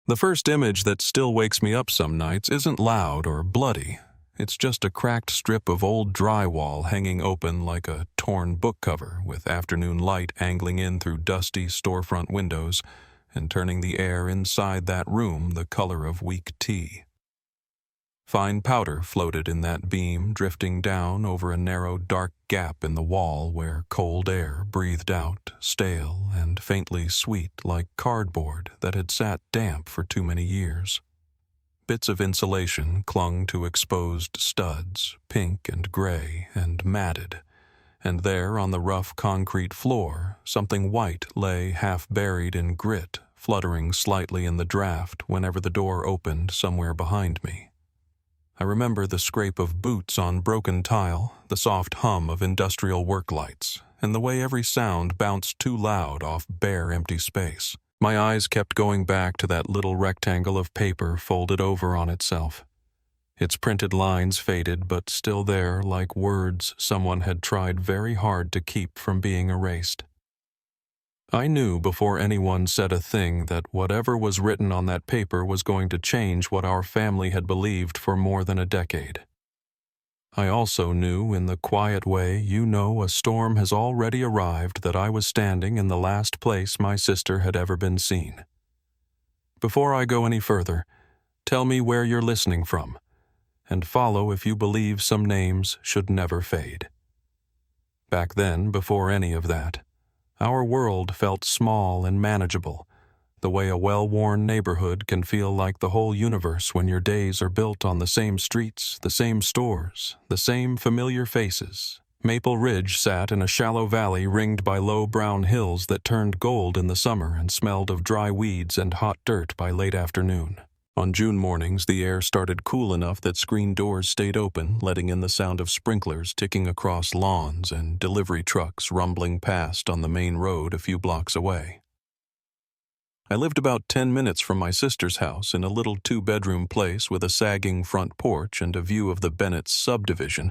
The first image that still wakes me up some nights isn't loud or bloody. It's just a cracked strip of old drywall hanging open like a torn book cover, with afternoon light angling in through dusty storefront windows and turning the air inside that room the color of weak tea. Fine powder floated in that beam, drifting down over a narrow, dark gap in the wall where cold air breathed out, stale and faintly sweet like cardboard that had sat damp for too many years. Bits of insulation clung to exposed studs, pink and gray and matted, and there on the rough concrete floor, something white lay half buried in grit, fluttering slightly in the draft whenever the door opened somewhere behind me. I remember the scrape of boots on broken tile, the soft hum of industrial work lights, and the way every sound bounced too loud off bare empty space. My eyes kept going back to that little rectangle of paper folded over on itself. Its printed lines faded, but still there like words someone had tried very hard to keep from being erased. I knew before anyone said a thing that whatever was written on that paper was going to change what our family had believed for more than a decade. I also knew in the quiet way you know a storm has already arrived that I was standing in the last place my sister had ever been seen. Before I go any further, tell me where you're listening from, and follow if you believe some names should never fade. Back then, before any of that, our world felt small and manageable, the way a well-worn neighborhood can feel like the whole universe when your days are built on the same streets, the same stores, the same familiar faces. Maple Ridge sat in a shallow valley ringed by low brown hills that turned gold in the summer and smelled of dry weeds and hot dirt by late afternoon. On June mornings, the air started cool enough that screen doors stayed open, letting in the sound of sprinklers ticking across lawns and delivery trucks rumbling past on the main road a few blocks away. I lived about 10 minutes from my sister's house in a little 2-bedroom place with a sagging front porch and a view of the Bennett's subdivision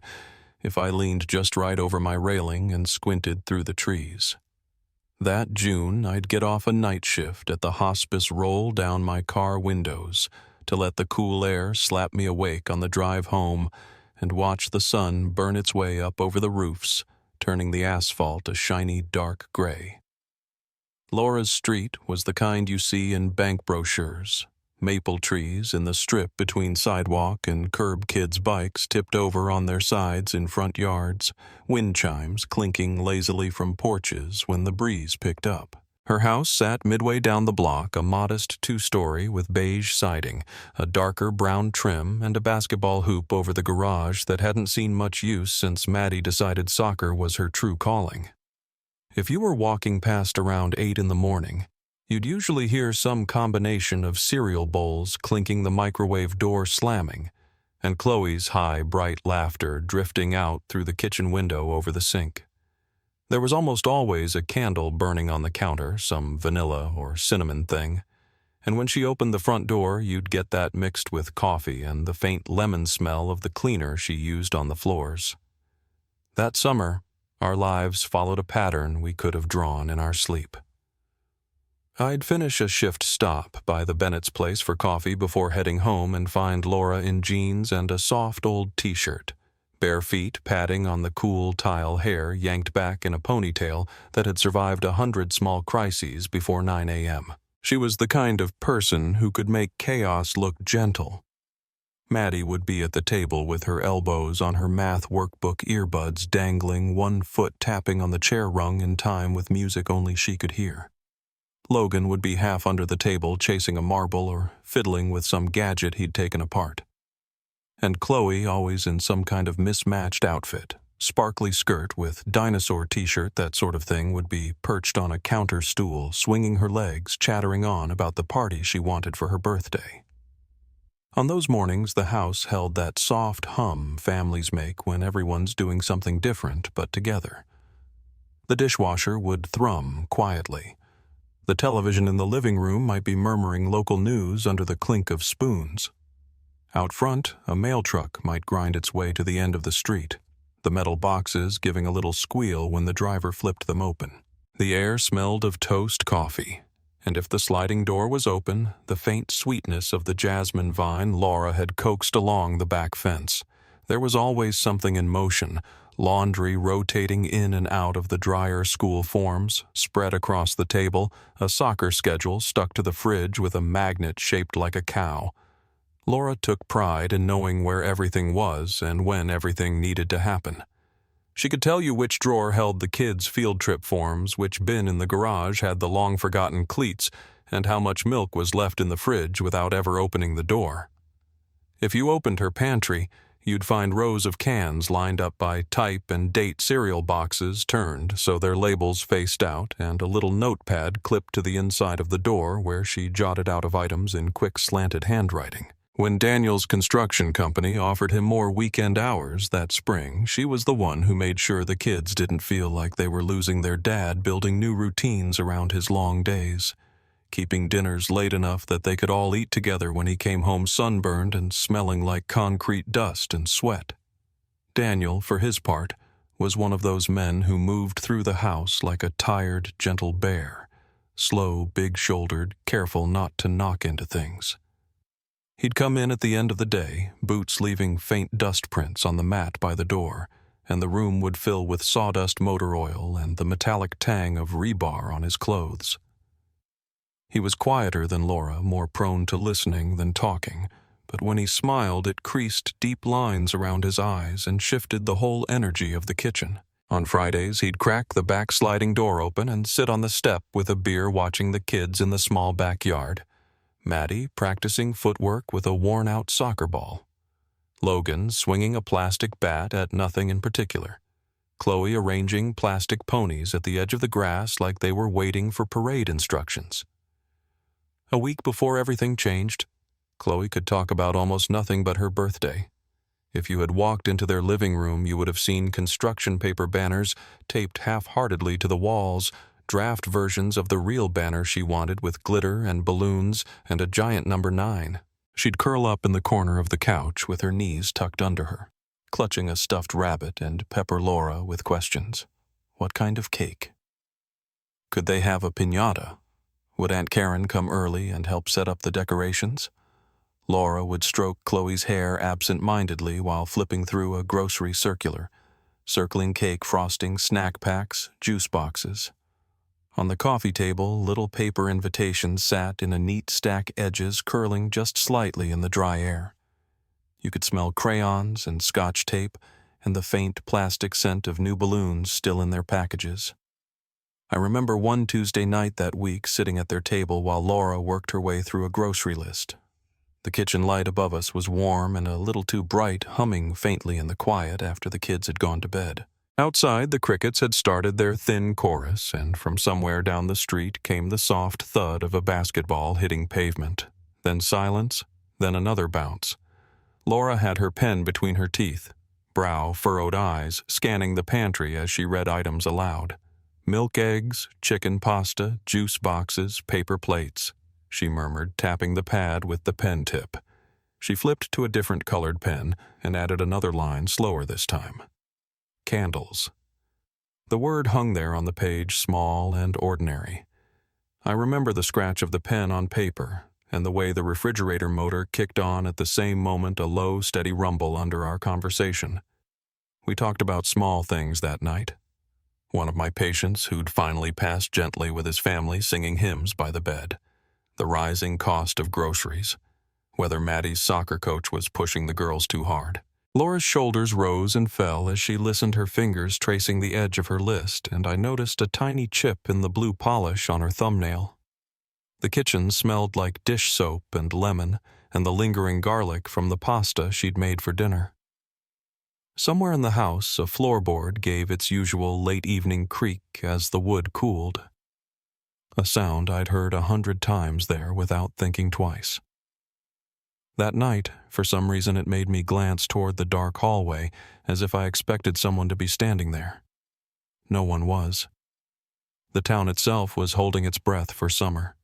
if I leaned just right over my railing and squinted through the trees. That June, I'd get off a night shift at the hospice roll down my car windows to let the cool air slap me awake on the drive home and watch the sun burn its way up over the roofs, turning the asphalt a shiny dark gray. Laura's street was the kind you see in bank brochures. Maple trees in the strip between sidewalk and curb kids' bikes tipped over on their sides in front yards, wind chimes clinking lazily from porches when the breeze picked up. Her house sat midway down the block, a modest 2-story with beige siding, a darker brown trim, and a basketball hoop over the garage that hadn't seen much use since Maddie decided soccer was her true calling. If you were walking past around 8 in the morning, you'd usually hear some combination of cereal bowls clinking, the microwave door slamming, and Chloe's high, bright laughter drifting out through the kitchen window over the sink. There was almost always a candle burning on the counter, some vanilla or cinnamon thing, and when she opened the front door, you'd get that mixed with coffee and the faint lemon smell of the cleaner she used on the floors. That summer, our lives followed a pattern we could have drawn in our sleep. I'd finish a shift stop by the Bennett's place for coffee before heading home and find Laura in jeans and a soft old t-shirt, bare feet padding on the cool tile hair yanked back in a ponytail that had survived 100 small crises before 9 a.m. She was the kind of person who could make chaos look gentle. Maddie would be at the table with her elbows on her math workbook earbuds dangling, one foot tapping on the chair rung in time with music only she could hear. Logan would be half under the table chasing a marble or fiddling with some gadget he'd taken apart. And Chloe, always in some kind of mismatched outfit, sparkly skirt with dinosaur t-shirt, that sort of thing, would be perched on a counter stool, swinging her legs, chattering on about the party she wanted for her birthday. On those mornings, the house held that soft hum families make when everyone's doing something different but together. The dishwasher would thrum quietly. The television in the living room might be murmuring local news under the clink of spoons. Out front, a mail truck might grind its way to the end of the street, the metal boxes giving a little squeal when the driver flipped them open. The air smelled of toast coffee, And if the sliding door was open, the faint sweetness of the jasmine vine Laura had coaxed along the back fence. There was always something in motion, laundry rotating in and out of the dryer school forms, spread across the table, a soccer schedule stuck to the fridge with a magnet shaped like a cow. Laura took pride in knowing where everything was and when everything needed to happen. She could tell you which drawer held the kids' field trip forms, which bin in the garage had the long-forgotten cleats, and how much milk was left in the fridge without ever opening the door. If you opened her pantry, you'd find rows of cans lined up by type and date cereal boxes turned so their labels faced out, and a little notepad clipped to the inside of the door where she jotted out of items in quick slanted handwriting. When Daniel's construction company offered him more weekend hours that spring, she was the one who made sure the kids didn't feel like they were losing their dad building new routines around his long days, keeping dinners late enough that they could all eat together when he came home sunburned and smelling like concrete dust and sweat. Daniel, for his part, was one of those men who moved through the house like a tired, gentle bear, slow, big-shouldered, careful not to knock into things. He'd come in at the end of the day, boots leaving faint dust prints on the mat by the door, and the room would fill with sawdust motor oil and the metallic tang of rebar on his clothes. He was quieter than Laura, more prone to listening than talking, but when he smiled it creased deep lines around his eyes and shifted the whole energy of the kitchen. On Fridays he'd crack the back sliding door open and sit on the step with a beer watching the kids in the small backyard. Maddie practicing footwork with a worn-out soccer ball. Logan swinging a plastic bat at nothing in particular. Chloe arranging plastic ponies at the edge of the grass like they were waiting for parade instructions. A week before everything changed, Chloe could talk about almost nothing but her birthday. If you had walked into their living room, you would have seen construction paper banners taped half-heartedly to the walls, draft versions of the real banner she wanted with glitter and balloons and a giant number 9. She'd curl up in the corner of the couch with her knees tucked under her, clutching a stuffed rabbit and pepper Laura with questions. What kind of cake? Could they have a piñata? Would Aunt Karen come early and help set up the decorations? Laura would stroke Chloe's hair absent-mindedly while flipping through a grocery circular, circling cake frosting, snack packs, juice boxes. On the coffee table, little paper invitations sat in a neat stack, edges curling just slightly in the dry air. You could smell crayons and scotch tape and the faint plastic scent of new balloons still in their packages. I remember one Tuesday night that week sitting at their table while Laura worked her way through a grocery list. The kitchen light above us was warm and a little too bright, humming faintly in the quiet after the kids had gone to bed. Outside, the crickets had started their thin chorus, and from somewhere down the street came the soft thud of a basketball hitting pavement. Then silence, then another bounce. Laura had her pen between her teeth, brow furrowed eyes, scanning the pantry as she read items aloud. Milk eggs, chicken pasta, juice boxes, paper plates, she murmured, tapping the pad with the pen tip. She flipped to a different colored pen and added another line slower this time. Candles. The word hung there on the page, small and ordinary. I remember the scratch of the pen on paper and the way the refrigerator motor kicked on at the same moment, a low, steady rumble under our conversation. We talked about small things that night. One of my patients who'd finally passed gently with his family singing hymns by the bed. The rising cost of groceries. Whether Maddie's soccer coach was pushing the girls too hard. Laura's shoulders rose and fell as she listened, her fingers tracing the edge of her list, and I noticed a tiny chip in the blue polish on her thumbnail. The kitchen smelled like dish soap and lemon and the lingering garlic from the pasta she'd made for dinner. Somewhere in the house, a floorboard gave its usual late-evening creak as the wood cooled. A sound I'd heard 100 times there without thinking twice. That night, for some reason it made me glance toward the dark hallway as if I expected someone to be standing there. No one was. The town itself was holding its breath for summer.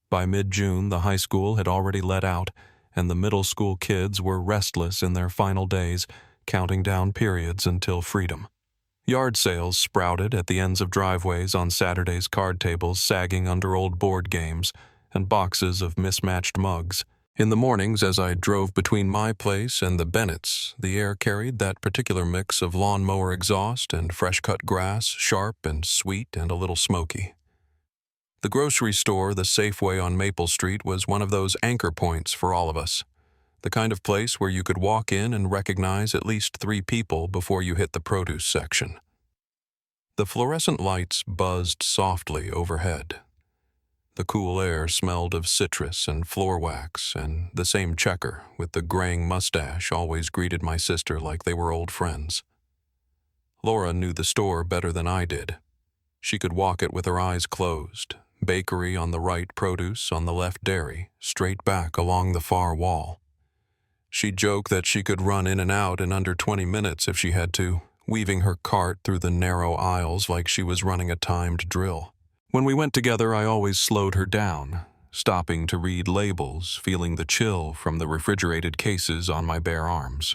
By mid-June, the high school had already let out, and the middle school kids were restless in their final days, counting down periods until freedom. Yard sales sprouted at the ends of driveways on Saturdays, card tables sagging under old board games, and boxes of mismatched mugs. In the mornings, as I drove between my place and the Bennett's, the air carried that particular mix of lawnmower exhaust and fresh-cut grass, sharp and sweet and a little smoky. The grocery store, the Safeway on Maple Street, was one of those anchor points for all of us. The kind of place where you could walk in and recognize at least 3 people before you hit the produce section. The fluorescent lights buzzed softly overhead. The cool air smelled of citrus and floor wax, and the same checker with the graying mustache always greeted my sister like they were old friends. Laura knew the store better than I did. She could walk it with her eyes closed. Bakery on the right, produce on the left, dairy, straight back along the far wall. She'd joke that she could run in and out in under 20 minutes if she had to, weaving her cart through the narrow aisles like she was running a timed drill. When we went together, I always slowed her down, stopping to read labels, feeling the chill from the refrigerated cases on my bare arms.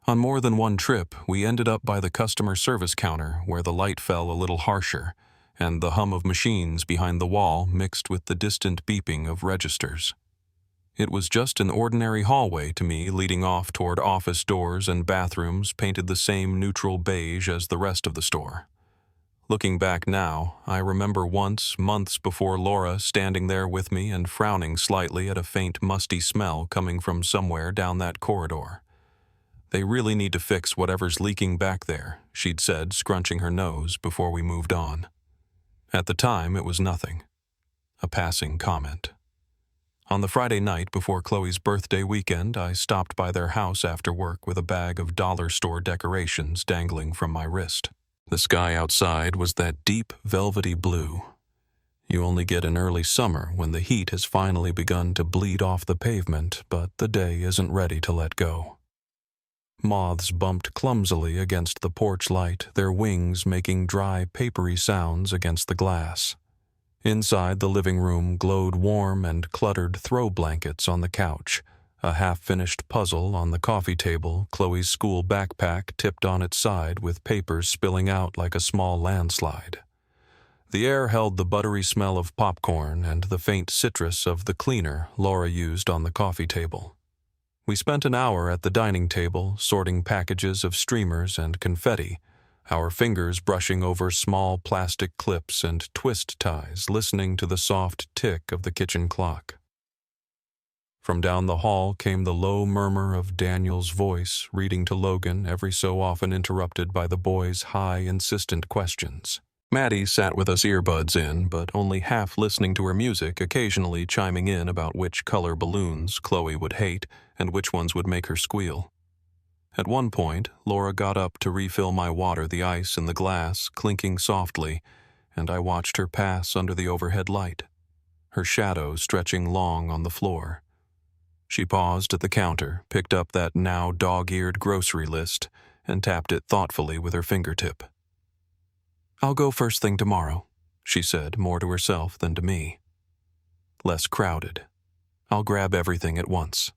On more than one trip, we ended up by the customer service counter where the light fell a little harsher, and the hum of machines behind the wall mixed with the distant beeping of registers. It was just an ordinary hallway to me, leading off toward office doors and bathrooms painted the same neutral beige as the rest of the store. Looking back now, I remember once, months before Laura, standing there with me and frowning slightly at a faint musty smell coming from somewhere down that corridor. "They really need to fix whatever's leaking back there," she'd said, scrunching her nose before we moved on. At the time, it was nothing. A passing comment. On the Friday night before Chloe's birthday weekend, I stopped by their house after work with a bag of dollar store decorations dangling from my wrist. The sky outside was that deep, velvety blue you only get in early summer when the heat has finally begun to bleed off the pavement, but the day isn't ready to let go. Moths bumped clumsily against the porch light, their wings making dry, papery sounds against the glass. Inside, the living room glowed warm and cluttered throw blankets on the couch, a half-finished puzzle on the coffee table, Chloe's school backpack tipped on its side with papers spilling out like a small landslide. The air held the buttery smell of popcorn and the faint citrus of the cleaner Laura used on the coffee table. We spent an hour at the dining table, sorting packages of streamers and confetti, our fingers brushing over small plastic clips and twist ties, listening to the soft tick of the kitchen clock. From down the hall came the low murmur of Daniel's voice, reading to Logan, every so often interrupted by the boy's high, insistent questions. Maddie sat with us earbuds in, but only half listening to her music, occasionally chiming in about which color balloons Chloe would hate and which ones would make her squeal. At one point, Laura got up to refill my water, the ice in the glass clinking softly, and I watched her pass under the overhead light, her shadow stretching long on the floor. She paused at the counter, picked up that now dog-eared grocery list, and tapped it thoughtfully with her fingertip. "I'll go first thing tomorrow," she said, more to herself than to me. "Less crowded. I'll grab everything at once."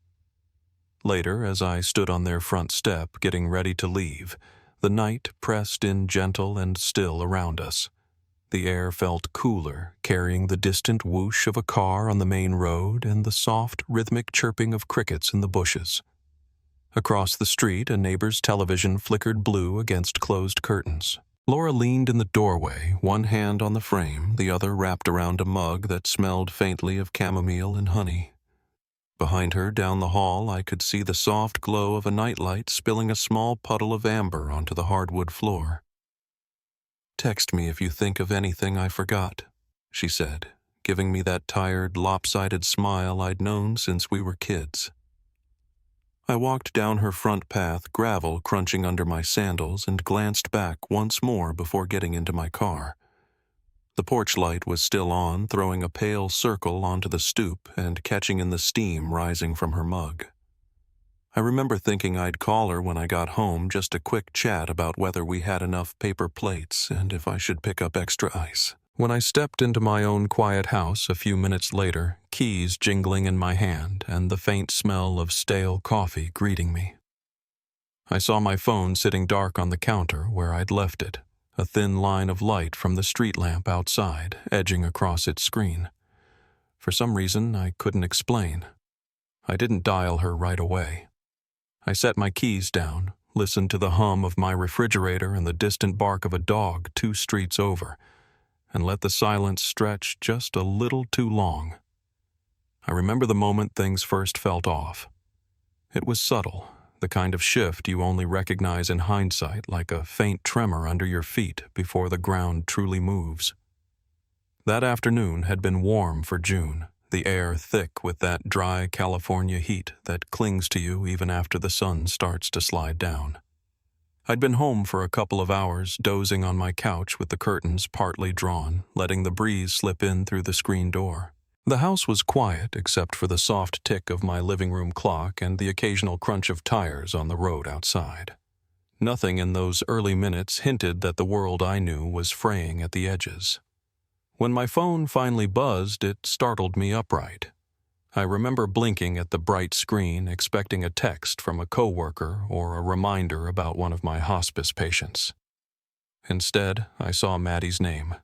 Later, as I stood on their front step, getting ready to leave, the night pressed in gentle and still around us. The air felt cooler, carrying the distant whoosh of a car on the main road and the soft, rhythmic chirping of crickets in the bushes. Across the street, a neighbor's television flickered blue against closed curtains. Laura leaned in the doorway, one hand on the frame, the other wrapped around a mug that smelled faintly of chamomile and honey. Behind her, down the hall, I could see the soft glow of a nightlight spilling a small puddle of amber onto the hardwood floor. "Text me if you think of anything I forgot," she said, giving me that tired, lopsided smile I'd known since we were kids. I walked down her front path, gravel crunching under my sandals, and glanced back once more before getting into my car. The porch light was still on, throwing a pale circle onto the stoop and catching in the steam rising from her mug. I remember thinking I'd call her when I got home, just a quick chat about whether we had enough paper plates and if I should pick up extra ice. When I stepped into my own quiet house a few minutes later, keys jingling in my hand and the faint smell of stale coffee greeting me. I saw my phone sitting dark on the counter where I'd left it, a thin line of light from the street lamp outside edging across its screen. For some reason I couldn't explain. I didn't dial her right away. I set my keys down, listened to the hum of my refrigerator and the distant bark of a dog 2 streets over, and let the silence stretch just a little too long. I remember the moment things first felt off. It was subtle, the kind of shift you only recognize in hindsight, like a faint tremor under your feet before the ground truly moves. That afternoon had been warm for June, the air thick with that dry California heat that clings to you even after the sun starts to slide down. I'd been home for a couple of hours, dozing on my couch with the curtains partly drawn, letting the breeze slip in through the screen door. The house was quiet except for the soft tick of my living room clock and the occasional crunch of tires on the road outside. Nothing in those early minutes hinted that the world I knew was fraying at the edges. When my phone finally buzzed, it startled me upright. I remember blinking at the bright screen, expecting a text from a coworker or a reminder about one of my hospice patients. Instead, I saw Maddie's name.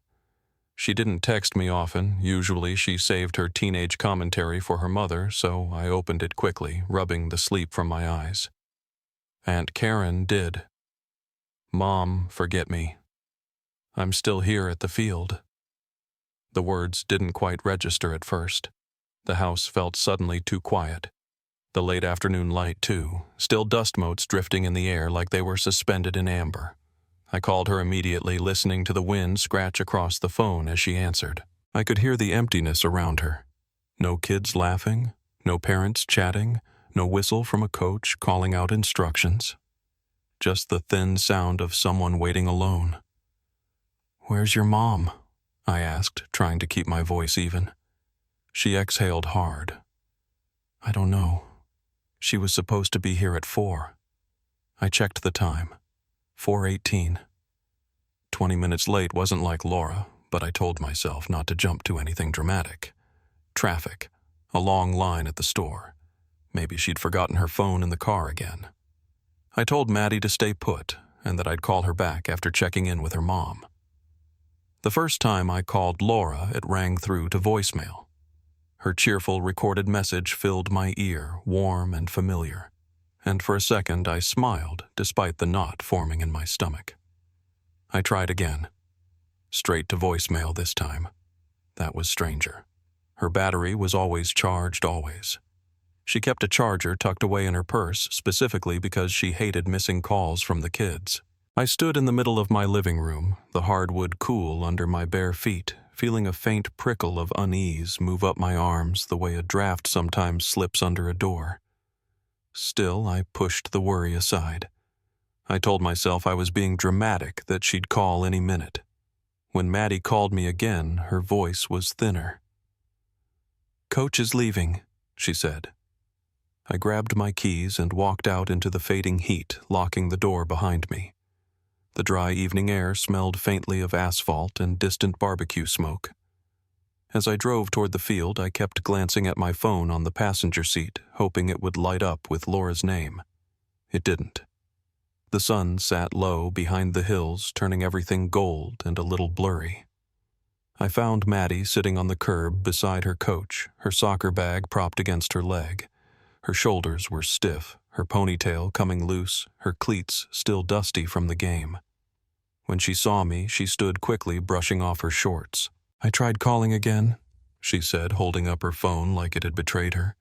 She didn't text me often. Usually she saved her teenage commentary for her mother, so I opened it quickly, rubbing the sleep from my eyes. Aunt Karen did. Mom, forget me. I'm still here at the field. The words didn't quite register at first. The house felt suddenly too quiet. The late afternoon light, too, still dust motes drifting in the air like they were suspended in amber. I called her immediately, listening to the wind scratch across the phone as she answered. I could hear the emptiness around her. No kids laughing, no parents chatting, no whistle from a coach calling out instructions. Just the thin sound of someone waiting alone. "Where's your mom?" I asked, trying to keep my voice even. She exhaled hard. "I don't know. She was supposed to be here at 4. I checked the time. 4:18. 20 minutes late wasn't like Laura, but I told myself not to jump to anything dramatic. Traffic, a long line at the store. Maybe she'd forgotten her phone in the car again. I told Maddie to stay put and that I'd call her back after checking in with her mom. The first time I called Laura, it rang through to voicemail. Her cheerful recorded message filled my ear, warm and familiar. And for a second I smiled, despite the knot forming in my stomach. I tried again. Straight to voicemail this time. That was stranger. Her battery was always charged, always. She kept a charger tucked away in her purse, specifically because she hated missing calls from the kids. I stood in the middle of my living room, the hardwood cool under my bare feet, feeling a faint prickle of unease move up my arms the way a draft sometimes slips under a door. Still, I pushed the worry aside. I told myself I was being dramatic, that she'd call any minute. When Maddie called me again, her voice was thinner. "Coach is leaving," she said. I grabbed my keys and walked out into the fading heat, locking the door behind me. The dry evening air smelled faintly of asphalt and distant barbecue smoke. As I drove toward the field, I kept glancing at my phone on the passenger seat, hoping it would light up with Laura's name. It didn't. The sun sat low behind the hills, turning everything gold and a little blurry. I found Maddie sitting on the curb beside her coach, her soccer bag propped against her leg. Her shoulders were stiff, her ponytail coming loose, her cleats still dusty from the game. When she saw me, she stood quickly brushing off her shorts. "I tried calling again," she said, holding up her phone like it had betrayed her.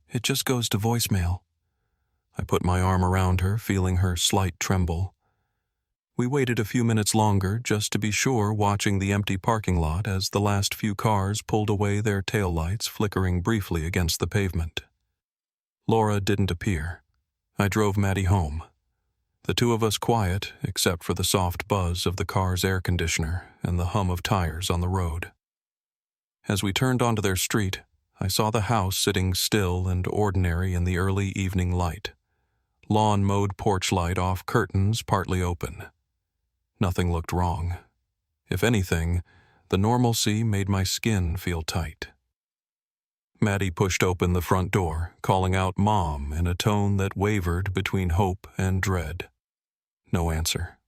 "It just goes to voicemail." I put my arm around her, feeling her slight tremble. We waited a few minutes longer, just to be sure, watching the empty parking lot as the last few cars pulled away, their taillights flickering briefly against the pavement. Laura didn't appear. I drove Maddie home. The two of us quiet, except for the soft buzz of the car's air conditioner and the hum of tires on the road. As we turned onto their street, I saw the house sitting still and ordinary in the early evening light. Lawn-mowed porch light off, curtains partly open. Nothing looked wrong. If anything, the normalcy made my skin feel tight. Maddie pushed open the front door, calling out Mom in a tone that wavered between hope and dread. No answer.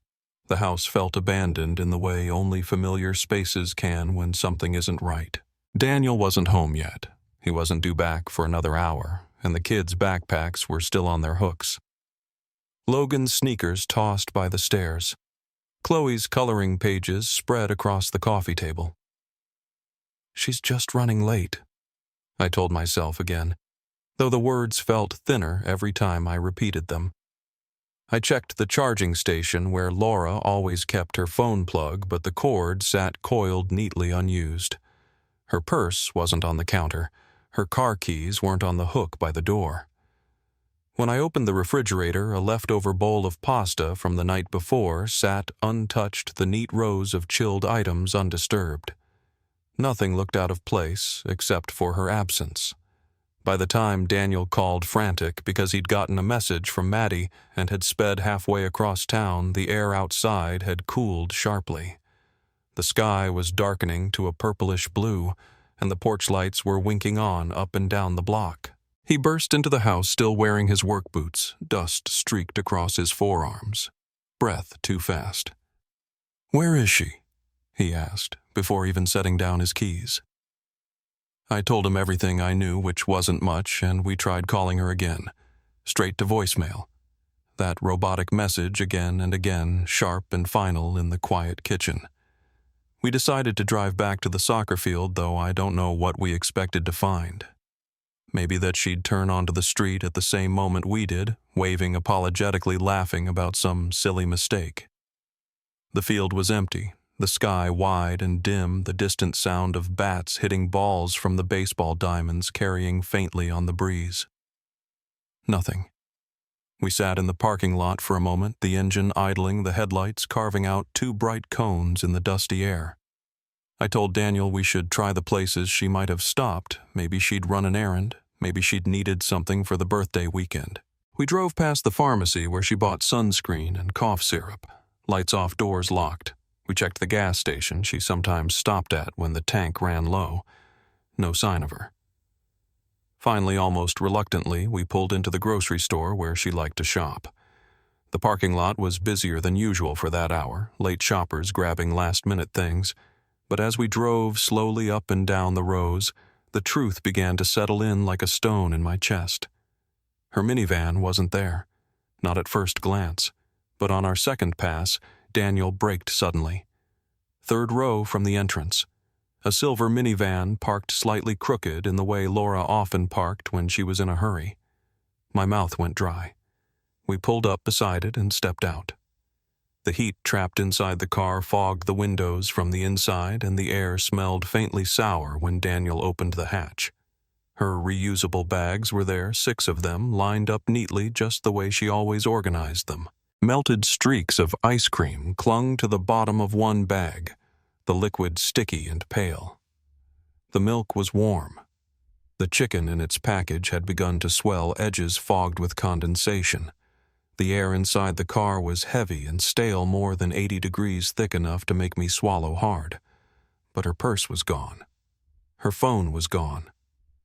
The house felt abandoned in the way only familiar spaces can when something isn't right. Daniel wasn't home yet. He wasn't due back for another hour, and the kids' backpacks were still on their hooks. Logan's sneakers tossed by the stairs. Chloe's coloring pages spread across the coffee table. She's just running late, I told myself again, though the words felt thinner every time I repeated them. I checked the charging station where Laura always kept her phone plug, but the cord sat coiled neatly unused. Her purse wasn't on the counter. Her car keys weren't on the hook by the door. When I opened the refrigerator, a leftover bowl of pasta from the night before sat untouched, the neat rows of chilled items undisturbed. Nothing looked out of place except for her absence. By the time Daniel called frantic because he'd gotten a message from Maddie and had sped halfway across town, the air outside had cooled sharply. The sky was darkening to a purplish blue, and the porch lights were winking on up and down the block. He burst into the house still wearing his work boots, dust streaked across his forearms. Breath too fast. "Where is she?" he asked, before even setting down his keys. I told him everything I knew, which wasn't much, and we tried calling her again. Straight to voicemail. That robotic message again and again, sharp and final in the quiet kitchen. We decided to drive back to the soccer field, though I don't know what we expected to find. Maybe that she'd turn onto the street at the same moment we did, waving apologetically, laughing about some silly mistake. The field was empty, the sky wide and dim, the distant sound of bats hitting balls from the baseball diamonds carrying faintly on the breeze. Nothing. We sat in the parking lot for a moment, the engine idling, the headlights carving out two bright cones in the dusty air. I told Daniel we should try the places she might have stopped. Maybe she'd run an errand. Maybe she'd needed something for the birthday weekend. We drove past the pharmacy where she bought sunscreen and cough syrup. Lights off, doors locked. We checked the gas station she sometimes stopped at when the tank ran low. No sign of her. Finally, almost reluctantly, we pulled into the grocery store where she liked to shop. The parking lot was busier than usual for that hour, late shoppers grabbing last-minute things. But as we drove slowly up and down the rows, the truth began to settle in like a stone in my chest. Her minivan wasn't there, not at first glance, but on our second pass, Daniel braked suddenly. Third row from the entrance. A silver minivan parked slightly crooked in the way Laura often parked when she was in a hurry. My mouth went dry. We pulled up beside it and stepped out. The heat trapped inside the car fogged the windows from the inside, and the air smelled faintly sour when Daniel opened the hatch. Her reusable bags were there, 6 of them, lined up neatly just the way she always organized them. Melted streaks of ice cream clung to the bottom of one bag, the liquid sticky and pale. The milk was warm. The chicken in its package had begun to swell, edges fogged with condensation. The air inside the car was heavy and stale, more than 80 degrees thick enough to make me swallow hard. But her purse was gone. Her phone was gone.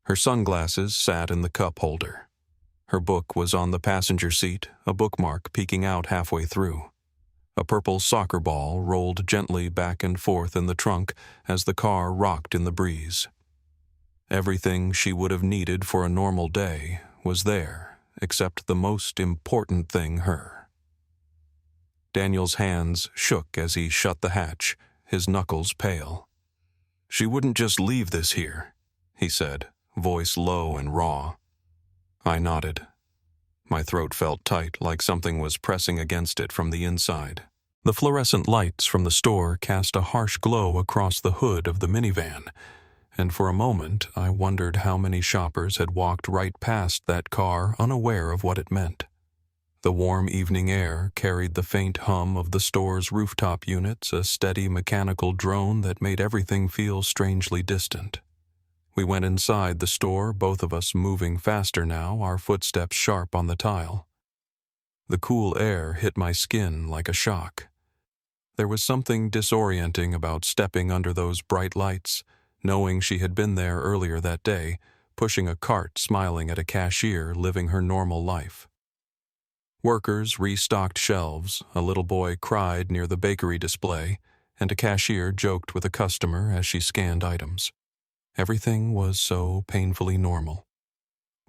Her sunglasses sat in the cup holder. Her book was on the passenger seat, a bookmark peeking out halfway through. A purple soccer ball rolled gently back and forth in the trunk as the car rocked in the breeze. Everything she would have needed for a normal day was there, except the most important thing, her. Daniel's hands shook as he shut the hatch, his knuckles pale. "She wouldn't just leave this here," he said, voice low and raw. I nodded. My throat felt tight, like something was pressing against it from the inside. The fluorescent lights from the store cast a harsh glow across the hood of the minivan, and for a moment I wondered how many shoppers had walked right past that car unaware of what it meant. The warm evening air carried the faint hum of the store's rooftop units, a steady mechanical drone that made everything feel strangely distant. We went inside the store, both of us moving faster now, our footsteps sharp on the tile. The cool air hit my skin like a shock. There was something disorienting about stepping under those bright lights, knowing she had been there earlier that day, pushing a cart, smiling at a cashier living her normal life. Workers restocked shelves, a little boy cried near the bakery display, and a cashier joked with a customer as she scanned items. Everything was so painfully normal.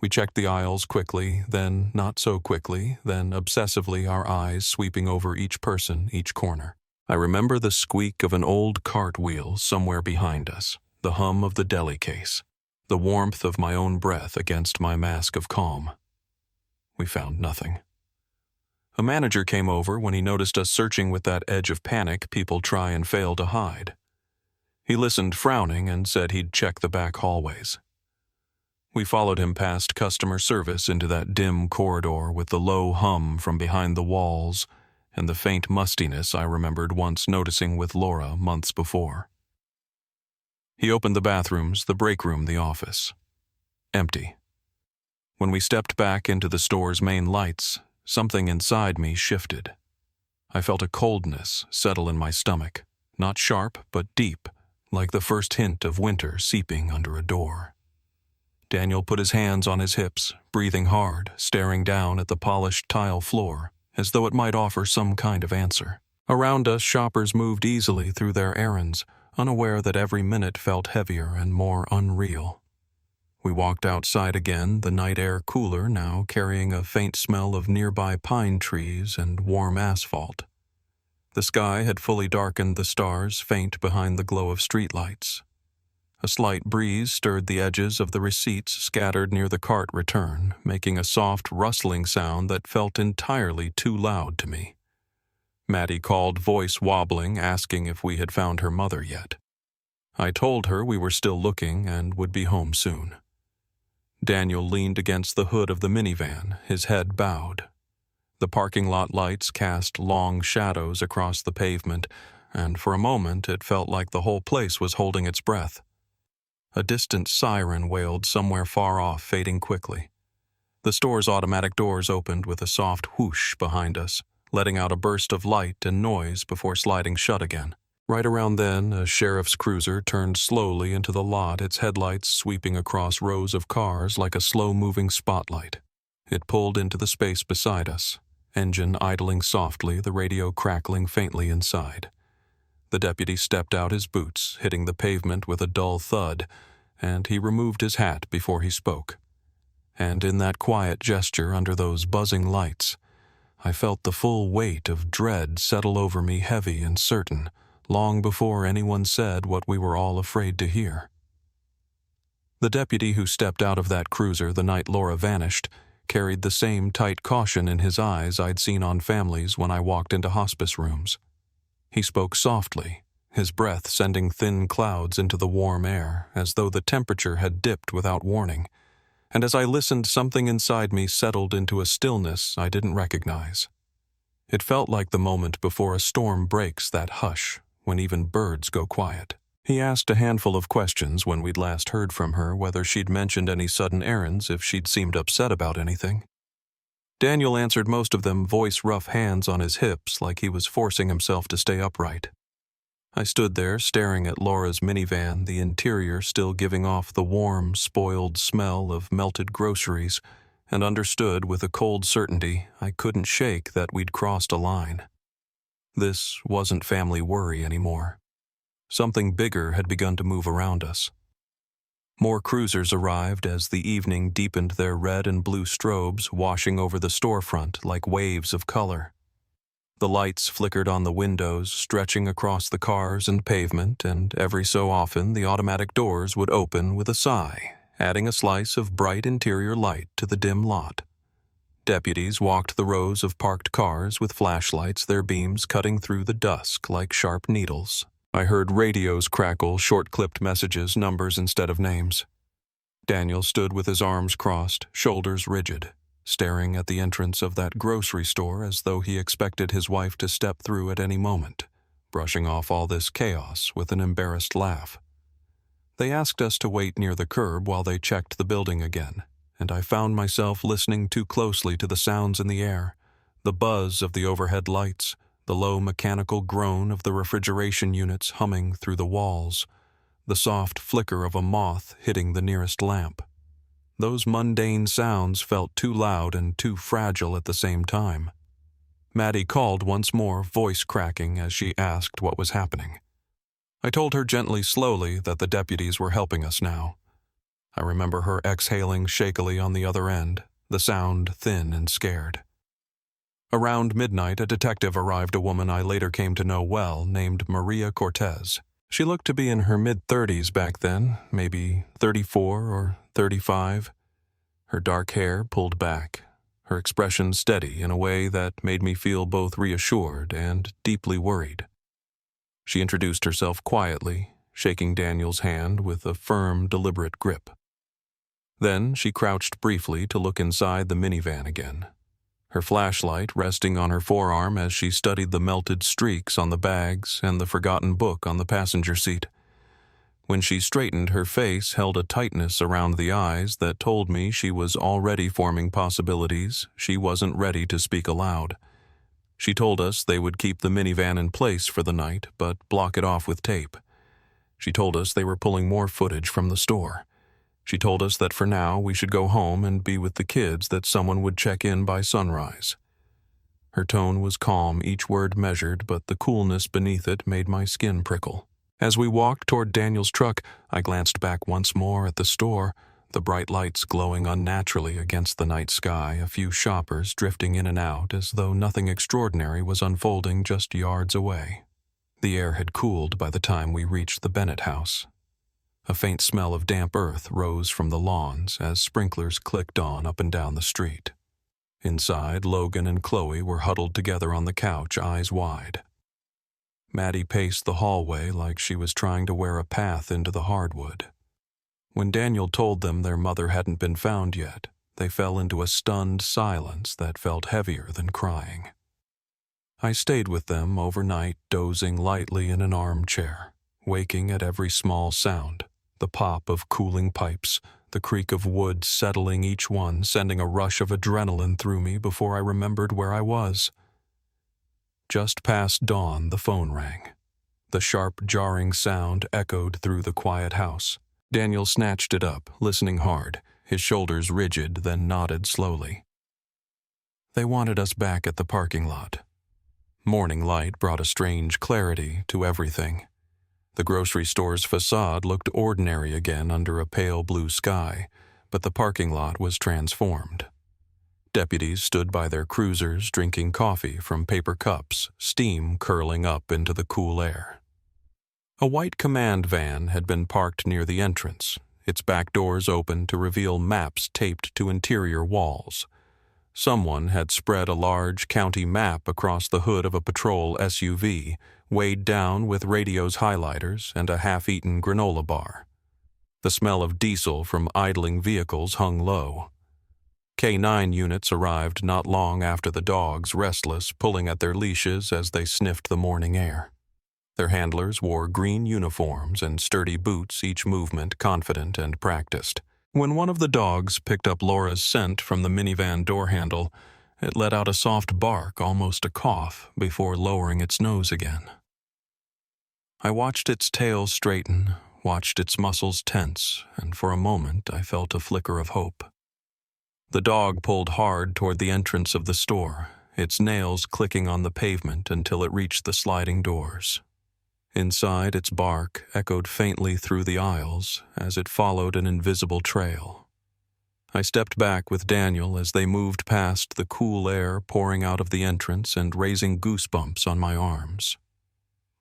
We checked the aisles quickly, then not so quickly, then obsessively, our eyes sweeping over each person, each corner. I remember the squeak of an old cart wheel somewhere behind us, the hum of the deli case, the warmth of my own breath against my mask of calm. We found nothing. A manager came over when he noticed us searching with that edge of panic people try and fail to hide. He listened, frowning, and said he'd check the back hallways. We followed him past customer service into that dim corridor with the low hum from behind the walls and the faint mustiness I remembered once noticing with Laura months before. He opened the bathrooms, the break room, the office. Empty. When we stepped back into the store's main lights, something inside me shifted. I felt a coldness settle in my stomach, not sharp but deep, like the first hint of winter seeping under a door. Daniel put his hands on his hips, breathing hard, staring down at the polished tile floor, as though it might offer some kind of answer. Around us, shoppers moved easily through their errands, unaware that every minute felt heavier and more unreal. We walked outside again, the night air cooler now, carrying a faint smell of nearby pine trees and warm asphalt. The sky had fully darkened, the stars faint behind the glow of streetlights. A slight breeze stirred the edges of the receipts scattered near the cart return, making a soft rustling sound that felt entirely too loud to me. Maddie called, voice wobbling, asking if we had found her mother yet. I told her we were still looking and would be home soon. Daniel leaned against the hood of the minivan, his head bowed. The parking lot lights cast long shadows across the pavement, and for a moment it felt like the whole place was holding its breath. A distant siren wailed somewhere far off, fading quickly. The store's automatic doors opened with a soft whoosh behind us, letting out a burst of light and noise before sliding shut again. Right around then, a sheriff's cruiser turned slowly into the lot, its headlights sweeping across rows of cars like a slow-moving spotlight. It pulled into the space beside us, engine idling softly, the radio crackling faintly inside. The deputy stepped out, his boots hitting the pavement with a dull thud, and he removed his hat before he spoke. And in that quiet gesture under those buzzing lights, I felt the full weight of dread settle over me, heavy and certain, long before anyone said what we were all afraid to hear. The deputy who stepped out of that cruiser the night Laura vanished carried the same tight caution in his eyes I'd seen on families when I walked into hospice rooms. He spoke softly, his breath sending thin clouds into the warm air, as though the temperature had dipped without warning. And as I listened, something inside me settled into a stillness I didn't recognize. It felt like the moment before a storm breaks that hush, when even birds go quiet. He asked a handful of questions when we'd last heard from her, whether she'd mentioned any sudden errands, if she'd seemed upset about anything. Daniel answered most of them, voice rough, hands on his hips, like he was forcing himself to stay upright. I stood there, staring at Laura's minivan, the interior still giving off the warm, spoiled smell of melted groceries, and understood with a cold certainty I couldn't shake that we'd crossed a line. This wasn't family worry anymore. Something bigger had begun to move around us. More cruisers arrived as the evening deepened their red and blue strobes, washing over the storefront like waves of color. The lights flickered on the windows, stretching across the cars and pavement, and every so often the automatic doors would open with a sigh, adding a slice of bright interior light to the dim lot. Deputies walked the rows of parked cars with flashlights, their beams cutting through the dusk like sharp needles. I heard radios crackle, short-clipped messages, numbers instead of names. Daniel stood with his arms crossed, shoulders rigid, staring at the entrance of that grocery store as though he expected his wife to step through at any moment, brushing off all this chaos with an embarrassed laugh. They asked us to wait near the curb while they checked the building again, and I found myself listening too closely to the sounds in the air, the buzz of the overhead lights, the low mechanical groan of the refrigeration units humming through the walls, the soft flicker of a moth hitting the nearest lamp. Those mundane sounds felt too loud and too fragile at the same time. Maddie called once more, voice cracking as she asked what was happening. I told her gently, slowly, that the deputies were helping us now. I remember her exhaling shakily on the other end, the sound thin and scared. Around midnight, a detective arrived, a woman I later came to know well, named Maria Cortez. She looked to be in her mid-30s back then, maybe 34 or 35. Her dark hair pulled back, her expression steady in a way that made me feel both reassured and deeply worried. She introduced herself quietly, shaking Daniel's hand with a firm, deliberate grip. Then she crouched briefly to look inside the minivan again, her flashlight resting on her forearm as she studied the melted streaks on the bags and the forgotten book on the passenger seat. When she straightened, her face held a tightness around the eyes that told me she was already forming possibilities she wasn't ready to speak aloud. She told us they would keep the minivan in place for the night, but block it off with tape. She told us they were pulling more footage from the store. She told us that for now we should go home and be with the kids, that someone would check in by sunrise. Her tone was calm, each word measured, but the coolness beneath it made my skin prickle. As we walked toward Daniel's truck, I glanced back once more at the store, the bright lights glowing unnaturally against the night sky, a few shoppers drifting in and out as though nothing extraordinary was unfolding just yards away. The air had cooled by the time we reached the Bennett house. A faint smell of damp earth rose from the lawns as sprinklers clicked on up and down the street. Inside, Logan and Chloe were huddled together on the couch, eyes wide. Maddie paced the hallway like she was trying to wear a path into the hardwood. When Daniel told them their mother hadn't been found yet, they fell into a stunned silence that felt heavier than crying. I stayed with them overnight, dozing lightly in an armchair, waking at every small sound. The pop of cooling pipes, the creak of wood settling each one, sending a rush of adrenaline through me before I remembered where I was. Just past dawn, the phone rang. The sharp, jarring sound echoed through the quiet house. Daniel snatched it up, listening hard, his shoulders rigid, then nodded slowly. They wanted us back at the parking lot. Morning light brought a strange clarity to everything. The grocery store's facade looked ordinary again under a pale blue sky, but the parking lot was transformed. Deputies stood by their cruisers drinking coffee from paper cups, steam curling up into the cool air. A white command van had been parked near the entrance, its back doors open to reveal maps taped to interior walls. Someone had spread a large county map across the hood of a patrol SUV, weighed down with radio's highlighters and a half-eaten granola bar. The smell of diesel from idling vehicles hung low. K9 units arrived not long after the dogs, restless, pulling at their leashes as they sniffed the morning air. Their handlers wore green uniforms and sturdy boots, each movement confident and practiced. When one of the dogs picked up Laura's scent from the minivan door handle, it let out a soft bark, almost a cough, before lowering its nose again. I watched its tail straighten, watched its muscles tense, and for a moment I felt a flicker of hope. The dog pulled hard toward the entrance of the store, its nails clicking on the pavement until it reached the sliding doors. Inside, its bark echoed faintly through the aisles as it followed an invisible trail. I stepped back with Daniel as they moved past the cool air pouring out of the entrance and raising goosebumps on my arms.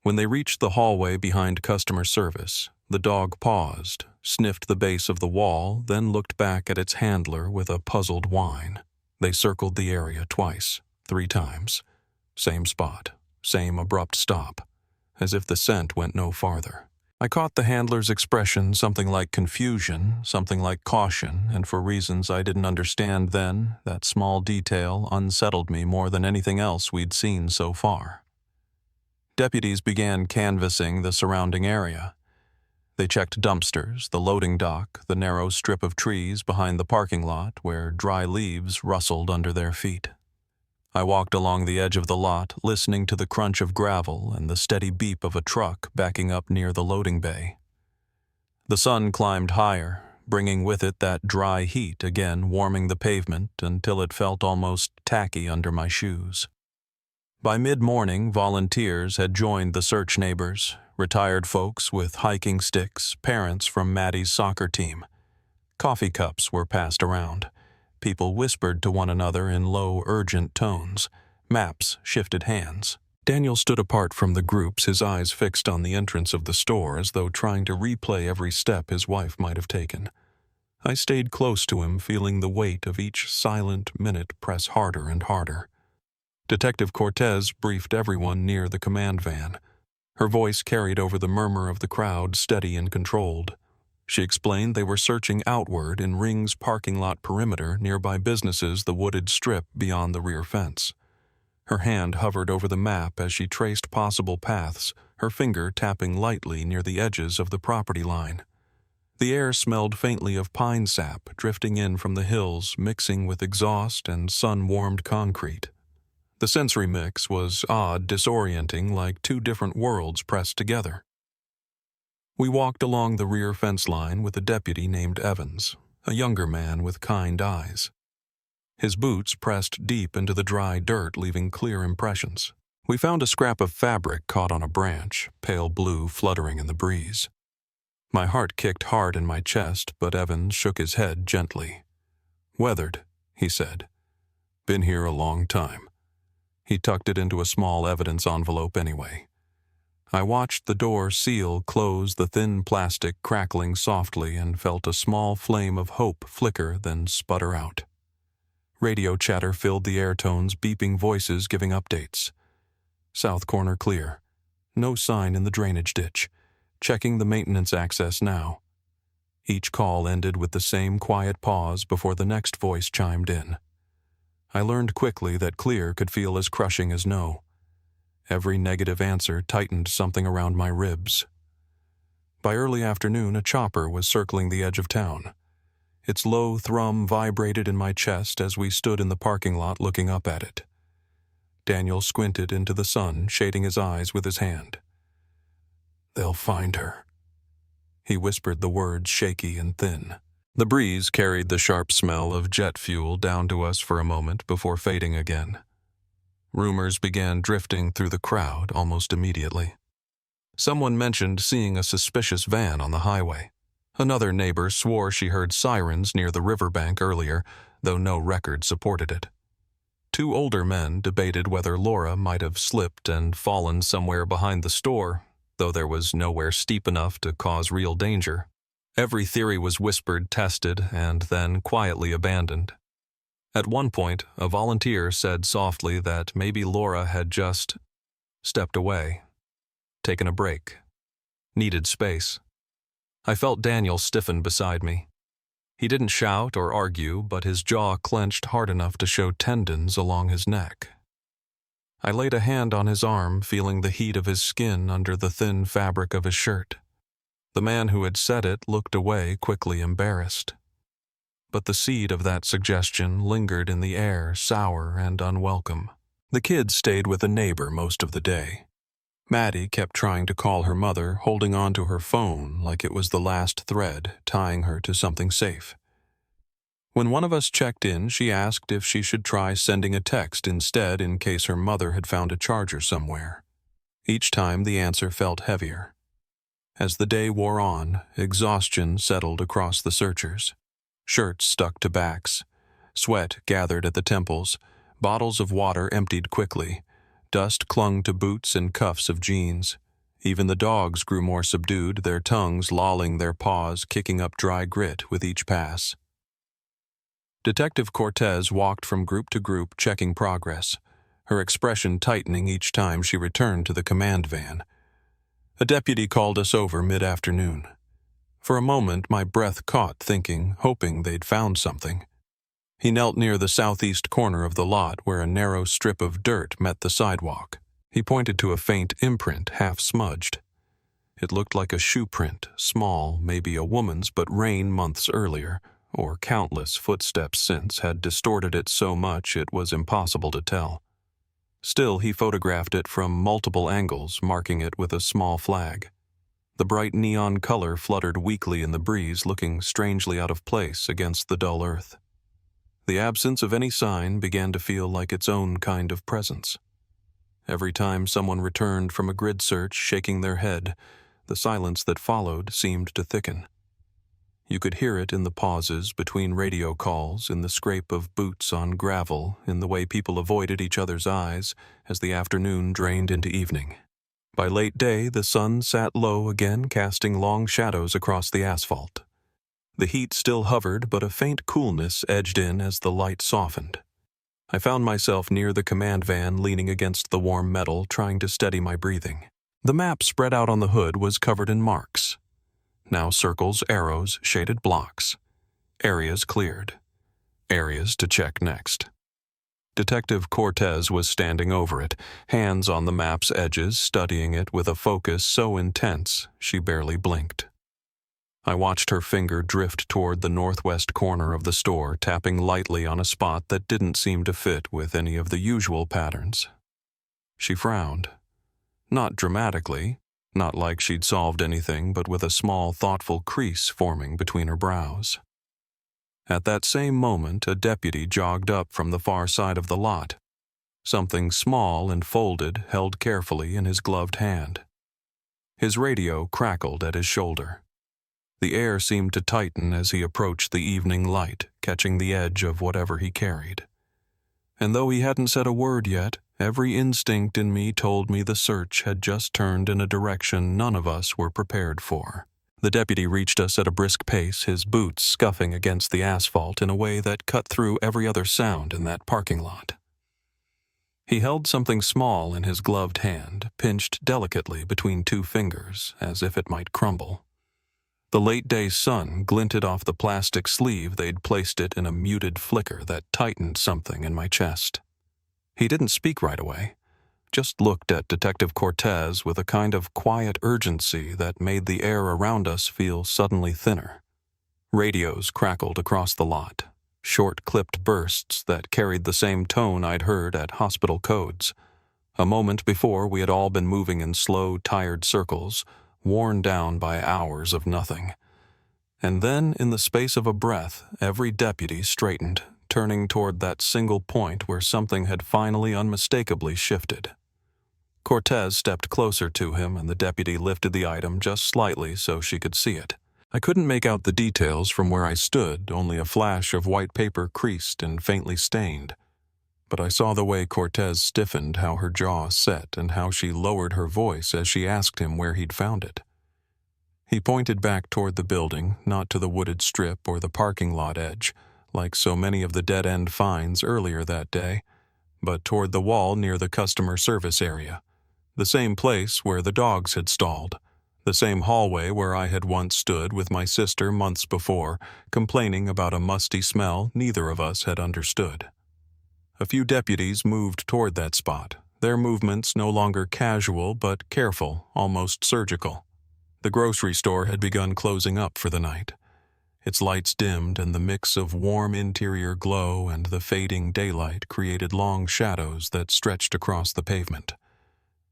When they reached the hallway behind customer service, the dog paused, sniffed the base of the wall, then looked back at its handler with a puzzled whine. They circled the area twice, 3 times. Same spot, same abrupt stop, as if the scent went no farther. I caught the handler's expression, something like confusion, something like caution, and for reasons I didn't understand then, that small detail unsettled me more than anything else we'd seen so far. Deputies began canvassing the surrounding area. They checked dumpsters, the loading dock, the narrow strip of trees behind the parking lot where dry leaves rustled under their feet. I walked along the edge of the lot, listening to the crunch of gravel and the steady beep of a truck backing up near the loading bay. The sun climbed higher, bringing with it that dry heat again warming the pavement until it felt almost tacky under my shoes. By mid-morning, volunteers had joined the search neighbors, retired folks with hiking sticks, parents from Maddie's soccer team. Coffee cups were passed around. People whispered to one another in low, urgent tones. Maps shifted hands. Daniel stood apart from the groups, his eyes fixed on the entrance of the store as though trying to replay every step his wife might have taken. I stayed close to him, feeling the weight of each silent minute press harder and harder. Detective Cortez briefed everyone near the command van. Her voice carried over the murmur of the crowd, steady and controlled. She explained they were searching outward in Ring's parking lot perimeter, nearby businesses, the wooded strip beyond the rear fence. Her hand hovered over the map as she traced possible paths, her finger tapping lightly near the edges of the property line. The air smelled faintly of pine sap drifting in from the hills, mixing with exhaust and sun-warmed concrete. The sensory mix was odd, disorienting, like two different worlds pressed together. We walked along the rear fence line with a deputy named Evans, a younger man with kind eyes. His boots pressed deep into the dry dirt, leaving clear impressions. We found a scrap of fabric caught on a branch, pale blue fluttering in the breeze. My heart kicked hard in my chest, but Evans shook his head gently. "Weathered," he said. "Been here a long time." He tucked it into a small evidence envelope anyway. I watched the door seal close, the thin plastic crackling softly, and felt a small flame of hope flicker, then sputter out. Radio chatter filled the air tones, beeping voices giving updates. South corner clear. No sign in the drainage ditch. Checking the maintenance access now. Each call ended with the same quiet pause before the next voice chimed in. I learned quickly that clear could feel as crushing as no. Every negative answer tightened something around my ribs. By early afternoon, a chopper was circling the edge of town. Its low thrum vibrated in my chest as we stood in the parking lot looking up at it. Daniel squinted into the sun, shading his eyes with his hand. "They'll find her." He whispered the words shaky and thin. The breeze carried the sharp smell of jet fuel down to us for a moment before fading again. Rumors began drifting through the crowd almost immediately. Someone mentioned seeing a suspicious van on the highway. Another neighbor swore she heard sirens near the riverbank earlier, though no record supported it. Two older men debated whether Laura might have slipped and fallen somewhere behind the store, though there was nowhere steep enough to cause real danger. Every theory was whispered, tested, and then quietly abandoned. At one point, a volunteer said softly that maybe Laura had just stepped away, taken a break, needed space. I felt Daniel stiffen beside me. He didn't shout or argue, but his jaw clenched hard enough to show tendons along his neck. I laid a hand on his arm, feeling the heat of his skin under the thin fabric of his shirt. The man who had said it looked away, quickly embarrassed. But the seed of that suggestion lingered in the air, sour and unwelcome. The kids stayed with a neighbor most of the day. Maddie kept trying to call her mother, holding on to her phone like it was the last thread tying her to something safe. When one of us checked in, she asked if she should try sending a text instead in case her mother had found a charger somewhere. Each time the answer felt heavier. As the day wore on, exhaustion settled across the searchers. Shirts stuck to backs. Sweat gathered at the temples. Bottles of water emptied quickly. Dust clung to boots and cuffs of jeans. Even the dogs grew more subdued, their tongues lolling their paws, kicking up dry grit with each pass. Detective Cortez walked from group to group, checking progress, her expression tightening each time she returned to the command van. A deputy called us over mid-afternoon. For a moment, my breath caught, thinking, hoping they'd found something. He knelt near the southeast corner of the lot where a narrow strip of dirt met the sidewalk. He pointed to a faint imprint, half smudged. It looked like a shoe print, small, maybe a woman's, but rain months earlier, or countless footsteps since, had distorted it so much it was impossible to tell. Still, he photographed it from multiple angles, marking it with a small flag. The bright neon color fluttered weakly in the breeze, looking strangely out of place against the dull earth. The absence of any sign began to feel like its own kind of presence. Every time someone returned from a grid search shaking their head, the silence that followed seemed to thicken. You could hear it in the pauses between radio calls, in the scrape of boots on gravel, in the way people avoided each other's eyes as the afternoon drained into evening. By late day, the sun sat low again, casting long shadows across the asphalt. The heat still hovered, but a faint coolness edged in as the light softened. I found myself near the command van, leaning against the warm metal, trying to steady my breathing. The map spread out on the hood was covered in marks. Now circles, arrows, shaded blocks. Areas cleared. Areas to check next. Detective Cortez was standing over it, hands on the map's edges, studying it with a focus so intense she barely blinked. I watched her finger drift toward the northwest corner of the store, tapping lightly on a spot that didn't seem to fit with any of the usual patterns. She frowned. Not dramatically, not like she'd solved anything, but with a small, thoughtful crease forming between her brows. At that same moment, a deputy jogged up from the far side of the lot, something small and folded held carefully in his gloved hand. His radio crackled at his shoulder. The air seemed to tighten as he approached the evening light, catching the edge of whatever he carried. And though he hadn't said a word yet, every instinct in me told me the search had just turned in a direction none of us were prepared for. The deputy reached us at a brisk pace, his boots scuffing against the asphalt in a way that cut through every other sound in that parking lot. He held something small in his gloved hand, pinched delicately between two fingers, as if it might crumble. The late-day sun glinted off the plastic sleeve they'd placed it in a muted flicker that tightened something in my chest. He didn't speak right away, just looked at Detective Cortez with a kind of quiet urgency that made the air around us feel suddenly thinner. Radios crackled across the lot, short-clipped bursts that carried the same tone I'd heard at hospital codes. A moment before, we had all been moving in slow, tired circles, worn down by hours of nothing. And then, in the space of a breath, every deputy straightened, turning toward that single point where something had finally unmistakably shifted. Cortez stepped closer to him, and the deputy lifted the item just slightly so she could see it. I couldn't make out the details from where I stood, only a flash of white paper creased and faintly stained. But I saw the way Cortez stiffened, how her jaw set, and how she lowered her voice as she asked him where he'd found it. He pointed back toward the building, not to the wooded strip or the parking lot edge, like so many of the dead-end finds earlier that day, but toward the wall near the customer service area, the same place where the dogs had stalled, the same hallway where I had once stood with my sister months before, complaining about a musty smell neither of us had understood. A few deputies moved toward that spot, their movements no longer casual but careful, almost surgical. The grocery store had begun closing up for the night. Its lights dimmed, and the mix of warm interior glow and the fading daylight created long shadows that stretched across the pavement.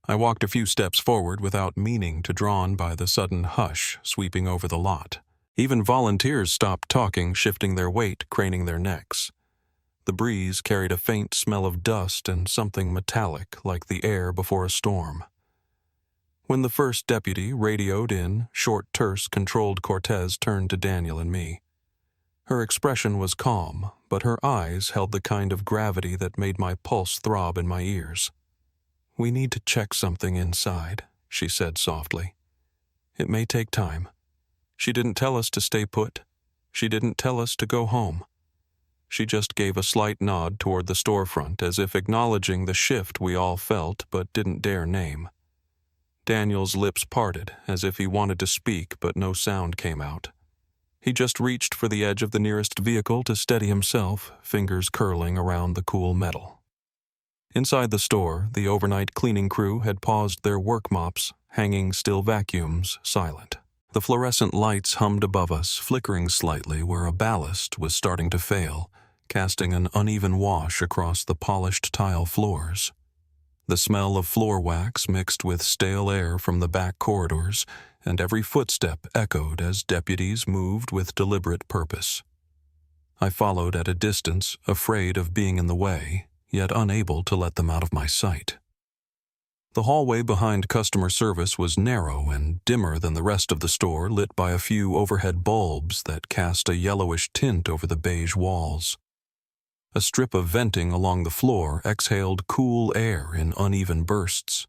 I walked a few steps forward without meaning to, drawn by the sudden hush sweeping over the lot. Even volunteers stopped talking, shifting their weight, craning their necks. The breeze carried a faint smell of dust and something metallic, like the air before a storm. When the first deputy radioed in, short, terse, controlled Cortez turned to Daniel and me. Her expression was calm, but her eyes held the kind of gravity that made my pulse throb in my ears. "We need to check something inside," she said softly. "It may take time. She didn't tell us to stay put. She didn't tell us to go home." She just gave a slight nod toward the storefront, as if acknowledging the shift we all felt but didn't dare name. Daniel's lips parted, as if he wanted to speak, but no sound came out. He just reached for the edge of the nearest vehicle to steady himself, fingers curling around the cool metal. Inside the store, the overnight cleaning crew had paused their work mops, hanging still vacuums, silent. The fluorescent lights hummed above us, flickering slightly where a ballast was starting to fail, casting an uneven wash across the polished tile floors. The smell of floor wax mixed with stale air from the back corridors, and every footstep echoed as deputies moved with deliberate purpose. I followed at a distance, afraid of being in the way, yet unable to let them out of my sight. The hallway behind customer service was narrow and dimmer than the rest of the store, lit by a few overhead bulbs that cast a yellowish tint over the beige walls. A strip of venting along the floor exhaled cool air in uneven bursts.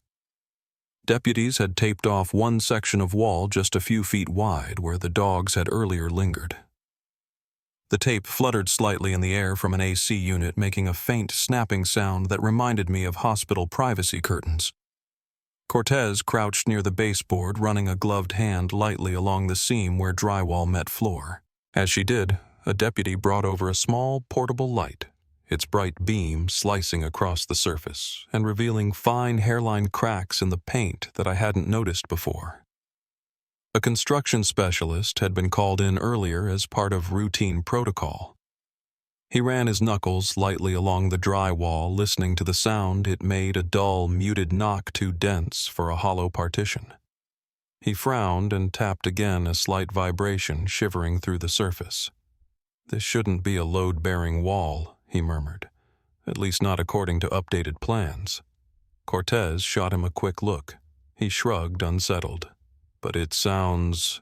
Deputies had taped off one section of wall just a few feet wide where the dogs had earlier lingered. The tape fluttered slightly in the air from an AC unit, making a faint snapping sound that reminded me of hospital privacy curtains. Cortez crouched near the baseboard, running a gloved hand lightly along the seam where drywall met floor. As she did, a deputy brought over a small portable light, its bright beam slicing across the surface and revealing fine hairline cracks in the paint that I hadn't noticed before. A construction specialist had been called in earlier as part of routine protocol. He ran his knuckles lightly along the drywall, listening to the sound it made, a dull, muted knock too dense for a hollow partition. He frowned and tapped again, a slight vibration shivering through the surface. "This shouldn't be a load-bearing wall," he murmured. "At least not according to updated plans." Cortez shot him a quick look. He shrugged, unsettled. "But it sounds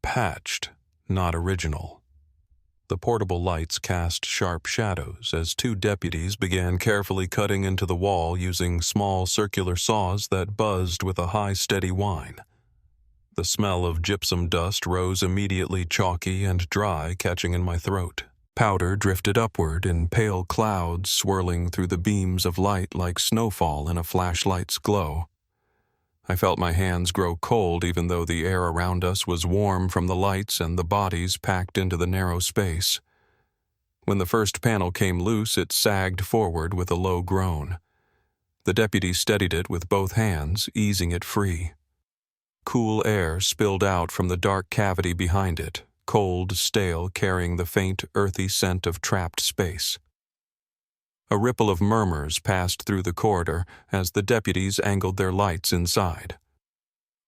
patched, not original." The portable lights cast sharp shadows as two deputies began carefully cutting into the wall using small circular saws that buzzed with a high, steady whine. The smell of gypsum dust rose immediately, chalky and dry, catching in my throat. Powder drifted upward in pale clouds, swirling through the beams of light like snowfall in a flashlight's glow. I felt my hands grow cold even though the air around us was warm from the lights and the bodies packed into the narrow space. When the first panel came loose, it sagged forward with a low groan. The deputy steadied it with both hands, easing it free. Cool air spilled out from the dark cavity behind it, cold, stale, carrying the faint, earthy scent of trapped space. A ripple of murmurs passed through the corridor as the deputies angled their lights inside.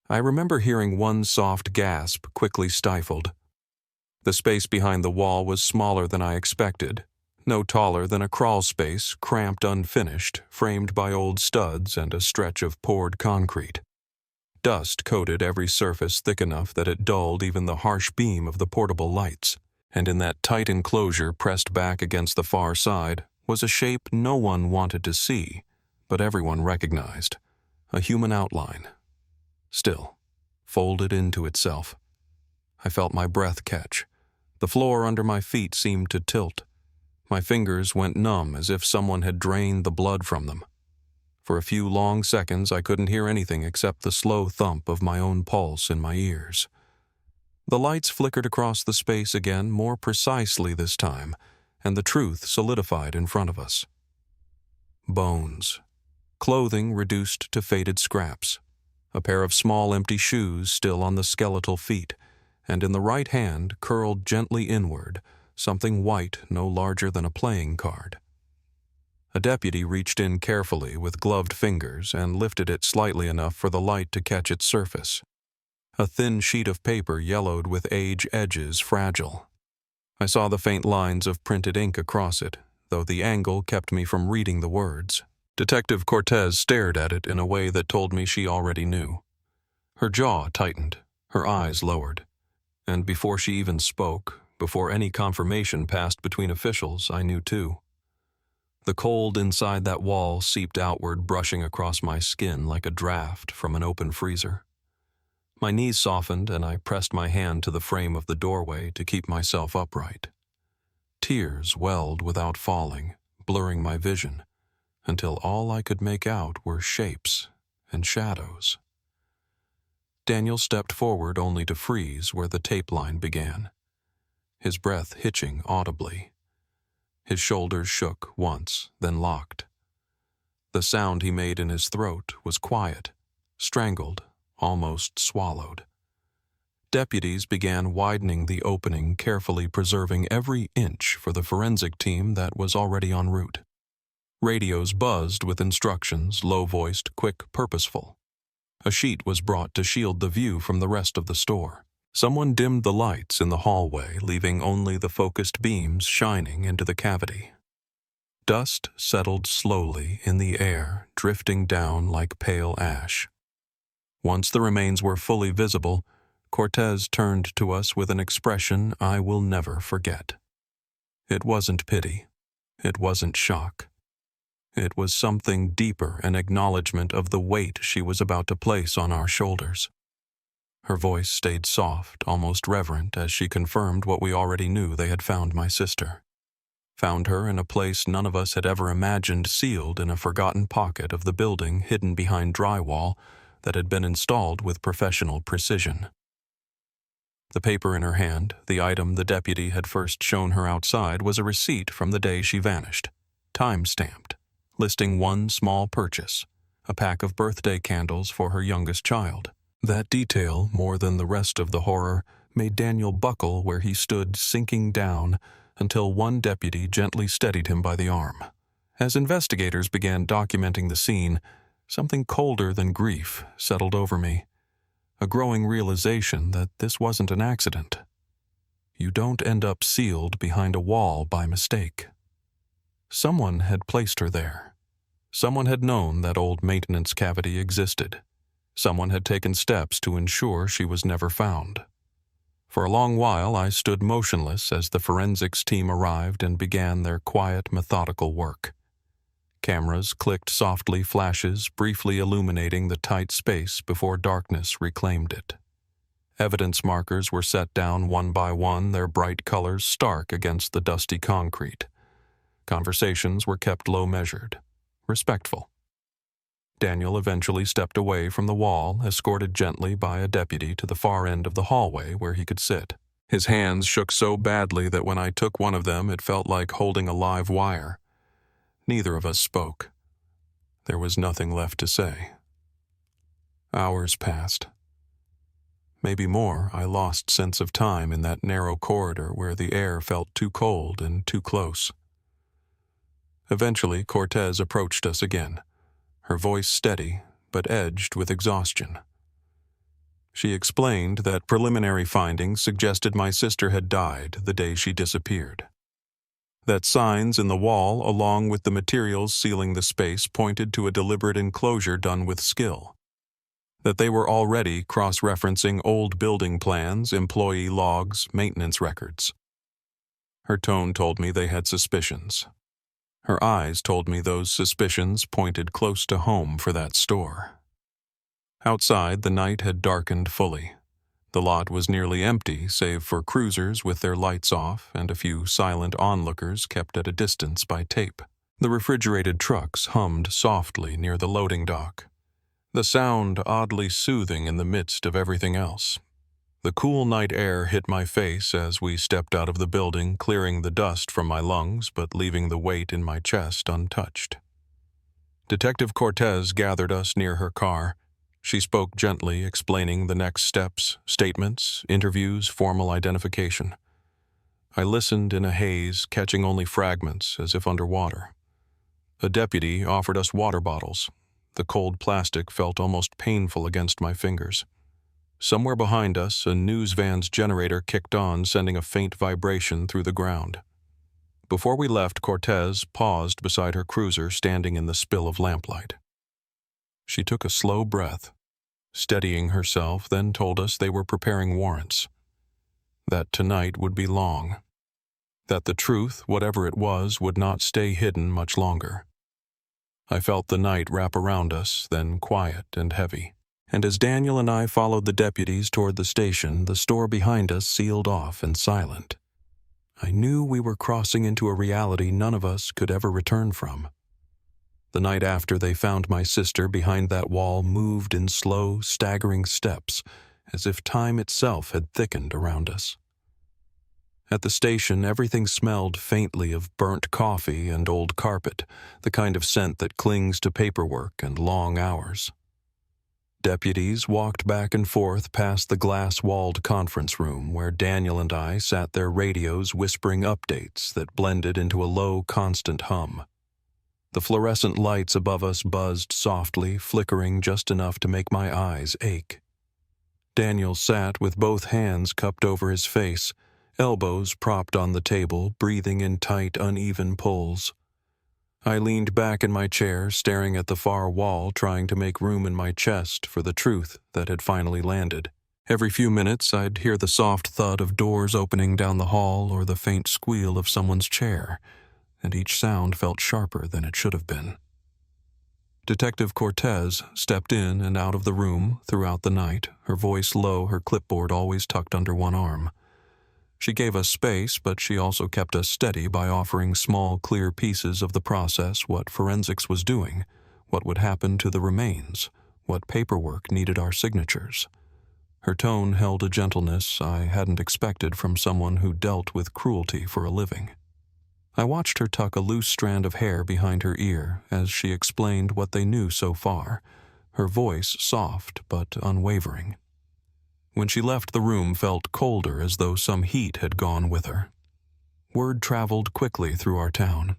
I remember hearing one soft gasp quickly stifled. The space behind the wall was smaller than I expected, no taller than a crawl space, cramped unfinished, framed by old studs and a stretch of poured concrete. Dust coated every surface thick enough that it dulled even the harsh beam of the portable lights, and in that tight enclosure pressed back against the far side was a shape no one wanted to see, but everyone recognized. A human outline. Still, folded into itself. I felt my breath catch. The floor under my feet seemed to tilt. My fingers went numb as if someone had drained the blood from them. For a few long seconds I couldn't hear anything except the slow thump of my own pulse in my ears. The lights flickered across the space again, more precisely this time, and the truth solidified in front of us. Bones. Clothing reduced to faded scraps. A pair of small empty shoes still on the skeletal feet, and in the right hand, curled gently inward, something white no larger than a playing card. A deputy reached in carefully with gloved fingers and lifted it slightly enough for the light to catch its surface. A thin sheet of paper yellowed with age, edges fragile. I saw the faint lines of printed ink across it, though the angle kept me from reading the words. Detective Cortez stared at it in a way that told me she already knew. Her jaw tightened, her eyes lowered, and before she even spoke, before any confirmation passed between officials, I knew too. The cold inside that wall seeped outward, brushing across my skin like a draft from an open freezer. My knees softened, and I pressed my hand to the frame of the doorway to keep myself upright. Tears welled without falling, blurring my vision, until all I could make out were shapes and shadows. Daniel stepped forward only to freeze where the tape line began, his breath hitching audibly. His shoulders shook once, then locked. The sound he made in his throat was quiet, strangled, almost swallowed. Deputies began widening the opening, carefully preserving every inch for the forensic team that was already en route. Radios buzzed with instructions, low-voiced, quick, purposeful. A sheet was brought to shield the view from the rest of the store. Someone dimmed the lights in the hallway, leaving only the focused beams shining into the cavity. Dust settled slowly in the air, drifting down like pale ash. Once the remains were fully visible, Cortez turned to us with an expression I will never forget. It wasn't pity. It wasn't shock. It was something deeper, an acknowledgement of the weight she was about to place on our shoulders. Her voice stayed soft, almost reverent, as she confirmed what we already knew: they had found my sister. Found her in a place none of us had ever imagined, sealed in a forgotten pocket of the building, hidden behind drywall that had been installed with professional precision. The paper in her hand, the item the deputy had first shown her outside, was a receipt from the day she vanished, time-stamped, listing one small purchase, a pack of birthday candles for her youngest child. That detail, more than the rest of the horror, made Daniel buckle where he stood, sinking down, until one deputy gently steadied him by the arm. As investigators began documenting the scene, something colder than grief settled over me. A growing realization that this wasn't an accident. You don't end up sealed behind a wall by mistake. Someone had placed her there. Someone had known that old maintenance cavity existed. Someone had taken steps to ensure she was never found. For a long while I stood motionless as the forensics team arrived and began their quiet, methodical work. Cameras clicked softly, flashes briefly illuminating the tight space before darkness reclaimed it. Evidence markers were set down one by one, their bright colors stark against the dusty concrete. Conversations were kept low-measured, respectful. Daniel eventually stepped away from the wall, escorted gently by a deputy to the far end of the hallway where he could sit. His hands shook so badly that when I took one of them it felt like holding a live wire. Neither of us spoke. There was nothing left to say. Hours passed. Maybe more. I lost sense of time in that narrow corridor where the air felt too cold and too close. Eventually, Cortez approached us again, her voice steady but edged with exhaustion. She explained that preliminary findings suggested my sister had died the day she disappeared. That signs in the wall, along with the materials sealing the space, pointed to a deliberate enclosure done with skill. That they were already cross-referencing old building plans, employee logs, maintenance records. Her tone told me they had suspicions. Her eyes told me those suspicions pointed close to home for that store. Outside, the night had darkened fully. The lot was nearly empty, save for cruisers with their lights off and a few silent onlookers kept at a distance by tape. The refrigerated trucks hummed softly near the loading dock, the sound oddly soothing in the midst of everything else. The cool night air hit my face as we stepped out of the building, clearing the dust from my lungs but leaving the weight in my chest untouched. Detective Cortez gathered us near her car. She spoke gently, explaining the next steps, statements, interviews, formal identification. I listened in a haze, catching only fragments, as if underwater. A deputy offered us water bottles. The cold plastic felt almost painful against my fingers. Somewhere behind us, a news van's generator kicked on, sending a faint vibration through the ground. Before we left, Cortez paused beside her cruiser, standing in the spill of lamplight. She took a slow breath, steadying herself, then told us they were preparing warrants. That tonight would be long. That the truth, whatever it was, would not stay hidden much longer. I felt the night wrap around us, then quiet and heavy. And as Daniel and I followed the deputies toward the station, the store behind us sealed off and silent. I knew we were crossing into a reality none of us could ever return from. The night after they found my sister behind that wall moved in slow, staggering steps, as if time itself had thickened around us. At the station, everything smelled faintly of burnt coffee and old carpet, the kind of scent that clings to paperwork and long hours. Deputies walked back and forth past the glass-walled conference room where Daniel and I sat their radios whispering updates that blended into a low, constant hum. The fluorescent lights above us buzzed softly, flickering just enough to make my eyes ache. Daniel sat with both hands cupped over his face, elbows propped on the table, breathing in tight, uneven pulls. I leaned back in my chair, staring at the far wall, trying to make room in my chest for the truth that had finally landed. Every few minutes, I'd hear the soft thud of doors opening down the hall or the faint squeal of someone's chair, and each sound felt sharper than it should have been. Detective Cortez stepped in and out of the room throughout the night, her voice low, her clipboard always tucked under one arm. She gave us space, but she also kept us steady by offering small, clear pieces of the process, what forensics was doing, what would happen to the remains, what paperwork needed our signatures. Her tone held a gentleness I hadn't expected from someone who dealt with cruelty for a living. I watched her tuck a loose strand of hair behind her ear as she explained what they knew so far, her voice soft but unwavering. When she left, the room felt colder, as though some heat had gone with her. Word traveled quickly through our town.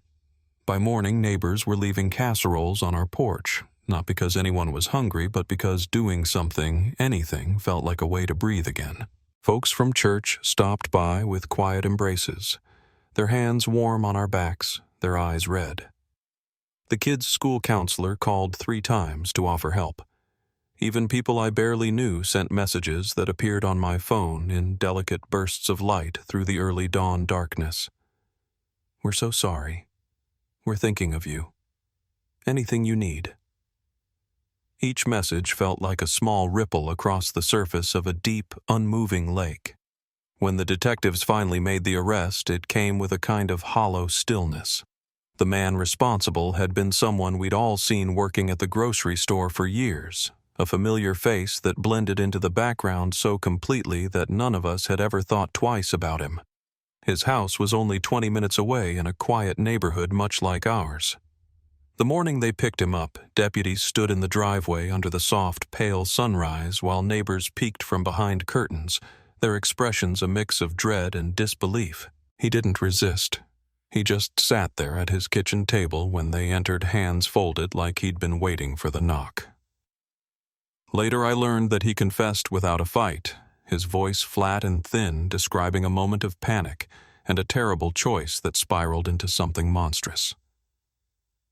By morning, neighbors were leaving casseroles on our porch, not because anyone was hungry, but because doing something, anything, felt like a way to breathe again. Folks from church stopped by with quiet embraces, their hands warm on our backs, their eyes red. The kids' school counselor called 3 times to offer help. Even people I barely knew sent messages that appeared on my phone in delicate bursts of light through the early dawn darkness. "We're so sorry. We're thinking of you. Anything you need." Each message felt like a small ripple across the surface of a deep, unmoving lake. When the detectives finally made the arrest, it came with a kind of hollow stillness. The man responsible had been someone we'd all seen working at the grocery store for years, a familiar face that blended into the background so completely that none of us had ever thought twice about him. His house was only 20 minutes away in a quiet neighborhood much like ours. The morning they picked him up, deputies stood in the driveway under the soft, pale sunrise while neighbors peeked from behind curtains, their expressions a mix of dread and disbelief. He didn't resist. He just sat there at his kitchen table when they entered, hands folded like he'd been waiting for the knock. Later I learned that he confessed without a fight, his voice flat and thin, describing a moment of panic and a terrible choice that spiraled into something monstrous.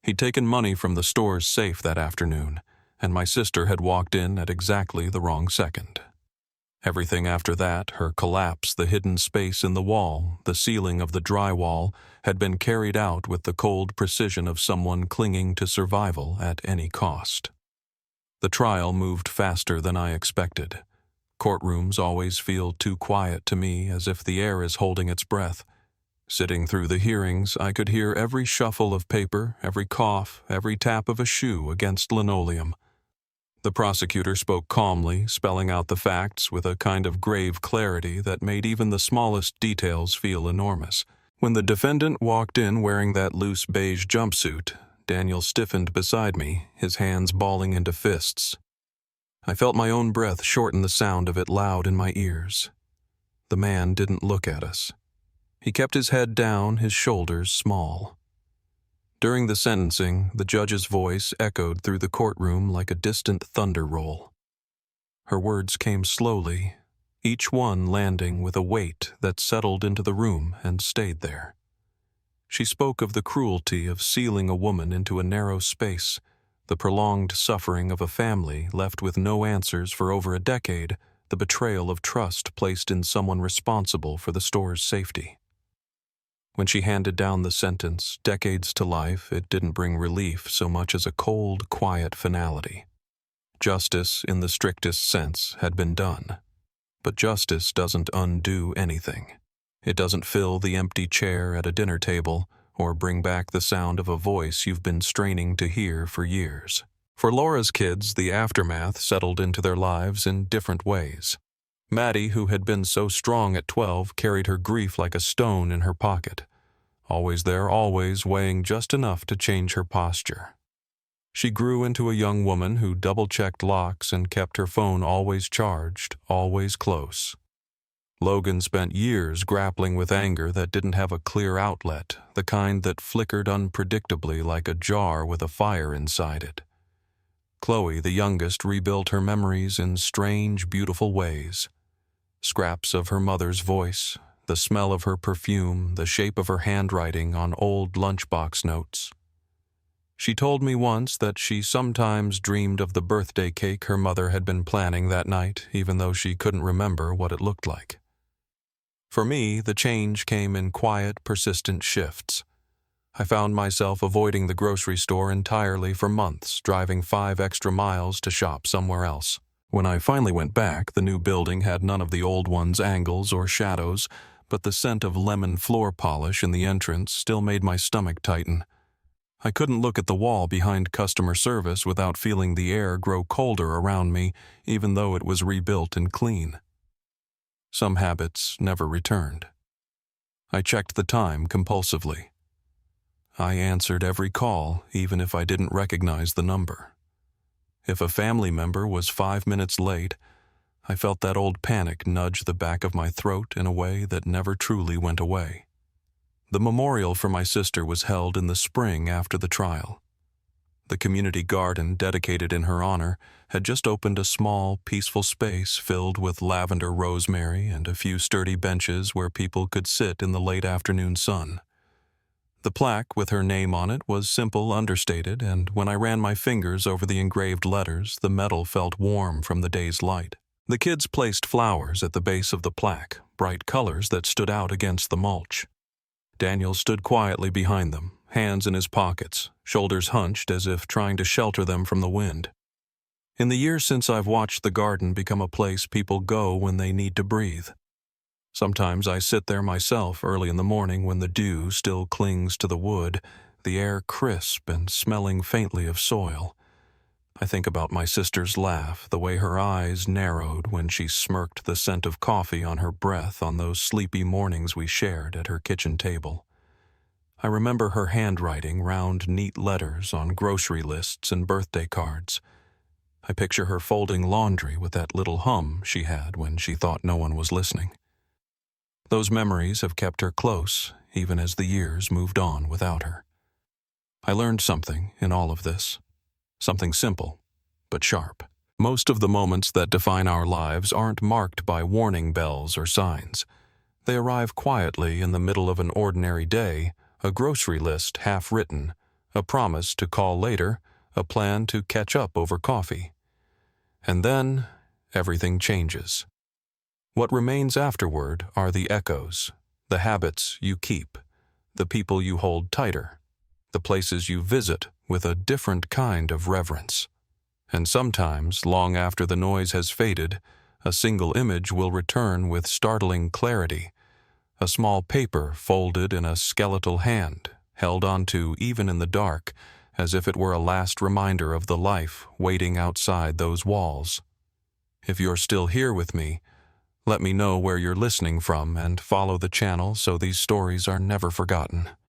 He'd taken money from the store's safe that afternoon, and my sister had walked in at exactly the wrong second. Everything after that, her collapse, the hidden space in the wall, the sealing of the drywall, had been carried out with the cold precision of someone clinging to survival at any cost. The trial moved faster than I expected. Courtrooms always feel too quiet to me, as if the air is holding its breath. Sitting through the hearings, I could hear every shuffle of paper, every cough, every tap of a shoe against linoleum. The prosecutor spoke calmly, spelling out the facts with a kind of grave clarity that made even the smallest details feel enormous. When the defendant walked in wearing that loose beige jumpsuit, Daniel stiffened beside me, his hands balling into fists. I felt my own breath shorten, the sound of it loud in my ears. The man didn't look at us. He kept his head down, his shoulders small. During the sentencing, the judge's voice echoed through the courtroom like a distant thunder roll. Her words came slowly, each one landing with a weight that settled into the room and stayed there. She spoke of the cruelty of sealing a woman into a narrow space, the prolonged suffering of a family left with no answers for over a decade, the betrayal of trust placed in someone responsible for the store's safety. When she handed down the sentence, decades to life, it didn't bring relief so much as a cold, quiet finality. Justice, in the strictest sense, had been done. But justice doesn't undo anything. It doesn't fill the empty chair at a dinner table or bring back the sound of a voice you've been straining to hear for years. For Laura's kids, the aftermath settled into their lives in different ways. Maddie, who had been so strong at 12, carried her grief like a stone in her pocket, always there, always weighing just enough to change her posture. She grew into a young woman who double-checked locks and kept her phone always charged, always close. Logan spent years grappling with anger that didn't have a clear outlet, the kind that flickered unpredictably like a jar with a fire inside it. Chloe, the youngest, rebuilt her memories in strange, beautiful ways. Scraps of her mother's voice, the smell of her perfume, the shape of her handwriting on old lunchbox notes. She told me once that she sometimes dreamed of the birthday cake her mother had been planning that night, even though she couldn't remember what it looked like. For me, the change came in quiet, persistent shifts. I found myself avoiding the grocery store entirely for months, driving 5 extra miles to shop somewhere else. When I finally went back, the new building had none of the old one's angles or shadows, but the scent of lemon floor polish in the entrance still made my stomach tighten. I couldn't look at the wall behind customer service without feeling the air grow colder around me, even though it was rebuilt and clean. Some habits never returned. I checked the time compulsively. I answered every call, even if I didn't recognize the number. If a family member was 5 minutes late, I felt that old panic nudge the back of my throat in a way that never truly went away. The memorial for my sister was held in the spring after the trial. The community garden dedicated in her honor had just opened a small, peaceful space filled with lavender rosemary and a few sturdy benches where people could sit in the late afternoon sun. The plaque with her name on it was simple, understated, and when I ran my fingers over the engraved letters, the metal felt warm from the day's light. The kids placed flowers at the base of the plaque, bright colors that stood out against the mulch. Daniel stood quietly behind them, hands in his pockets, shoulders hunched as if trying to shelter them from the wind. In the years since I've watched the garden become a place people go when they need to breathe. Sometimes I sit there myself early in the morning when the dew still clings to the wood, the air crisp and smelling faintly of soil. I think about my sister's laugh, the way her eyes narrowed when she smirked the scent of coffee on her breath on those sleepy mornings we shared at her kitchen table. I remember her handwriting round, neat letters on grocery lists and birthday cards. I picture her folding laundry with that little hum she had when she thought no one was listening. Those memories have kept her close, even as the years moved on without her. I learned something in all of this. Something simple, but sharp. Most of the moments that define our lives aren't marked by warning bells or signs. They arrive quietly in the middle of an ordinary day, a grocery list half written, a promise to call later, a plan to catch up over coffee. And then, everything changes. What remains afterward are the echoes, the habits you keep, the people you hold tighter, the places you visit with a different kind of reverence. And sometimes, long after the noise has faded, a single image will return with startling clarity, a small paper folded in a skeletal hand, held onto even in the dark, as if it were a last reminder of the life waiting outside those walls. If you're still here with me, let me know where you're listening from and follow the channel so these stories are never forgotten.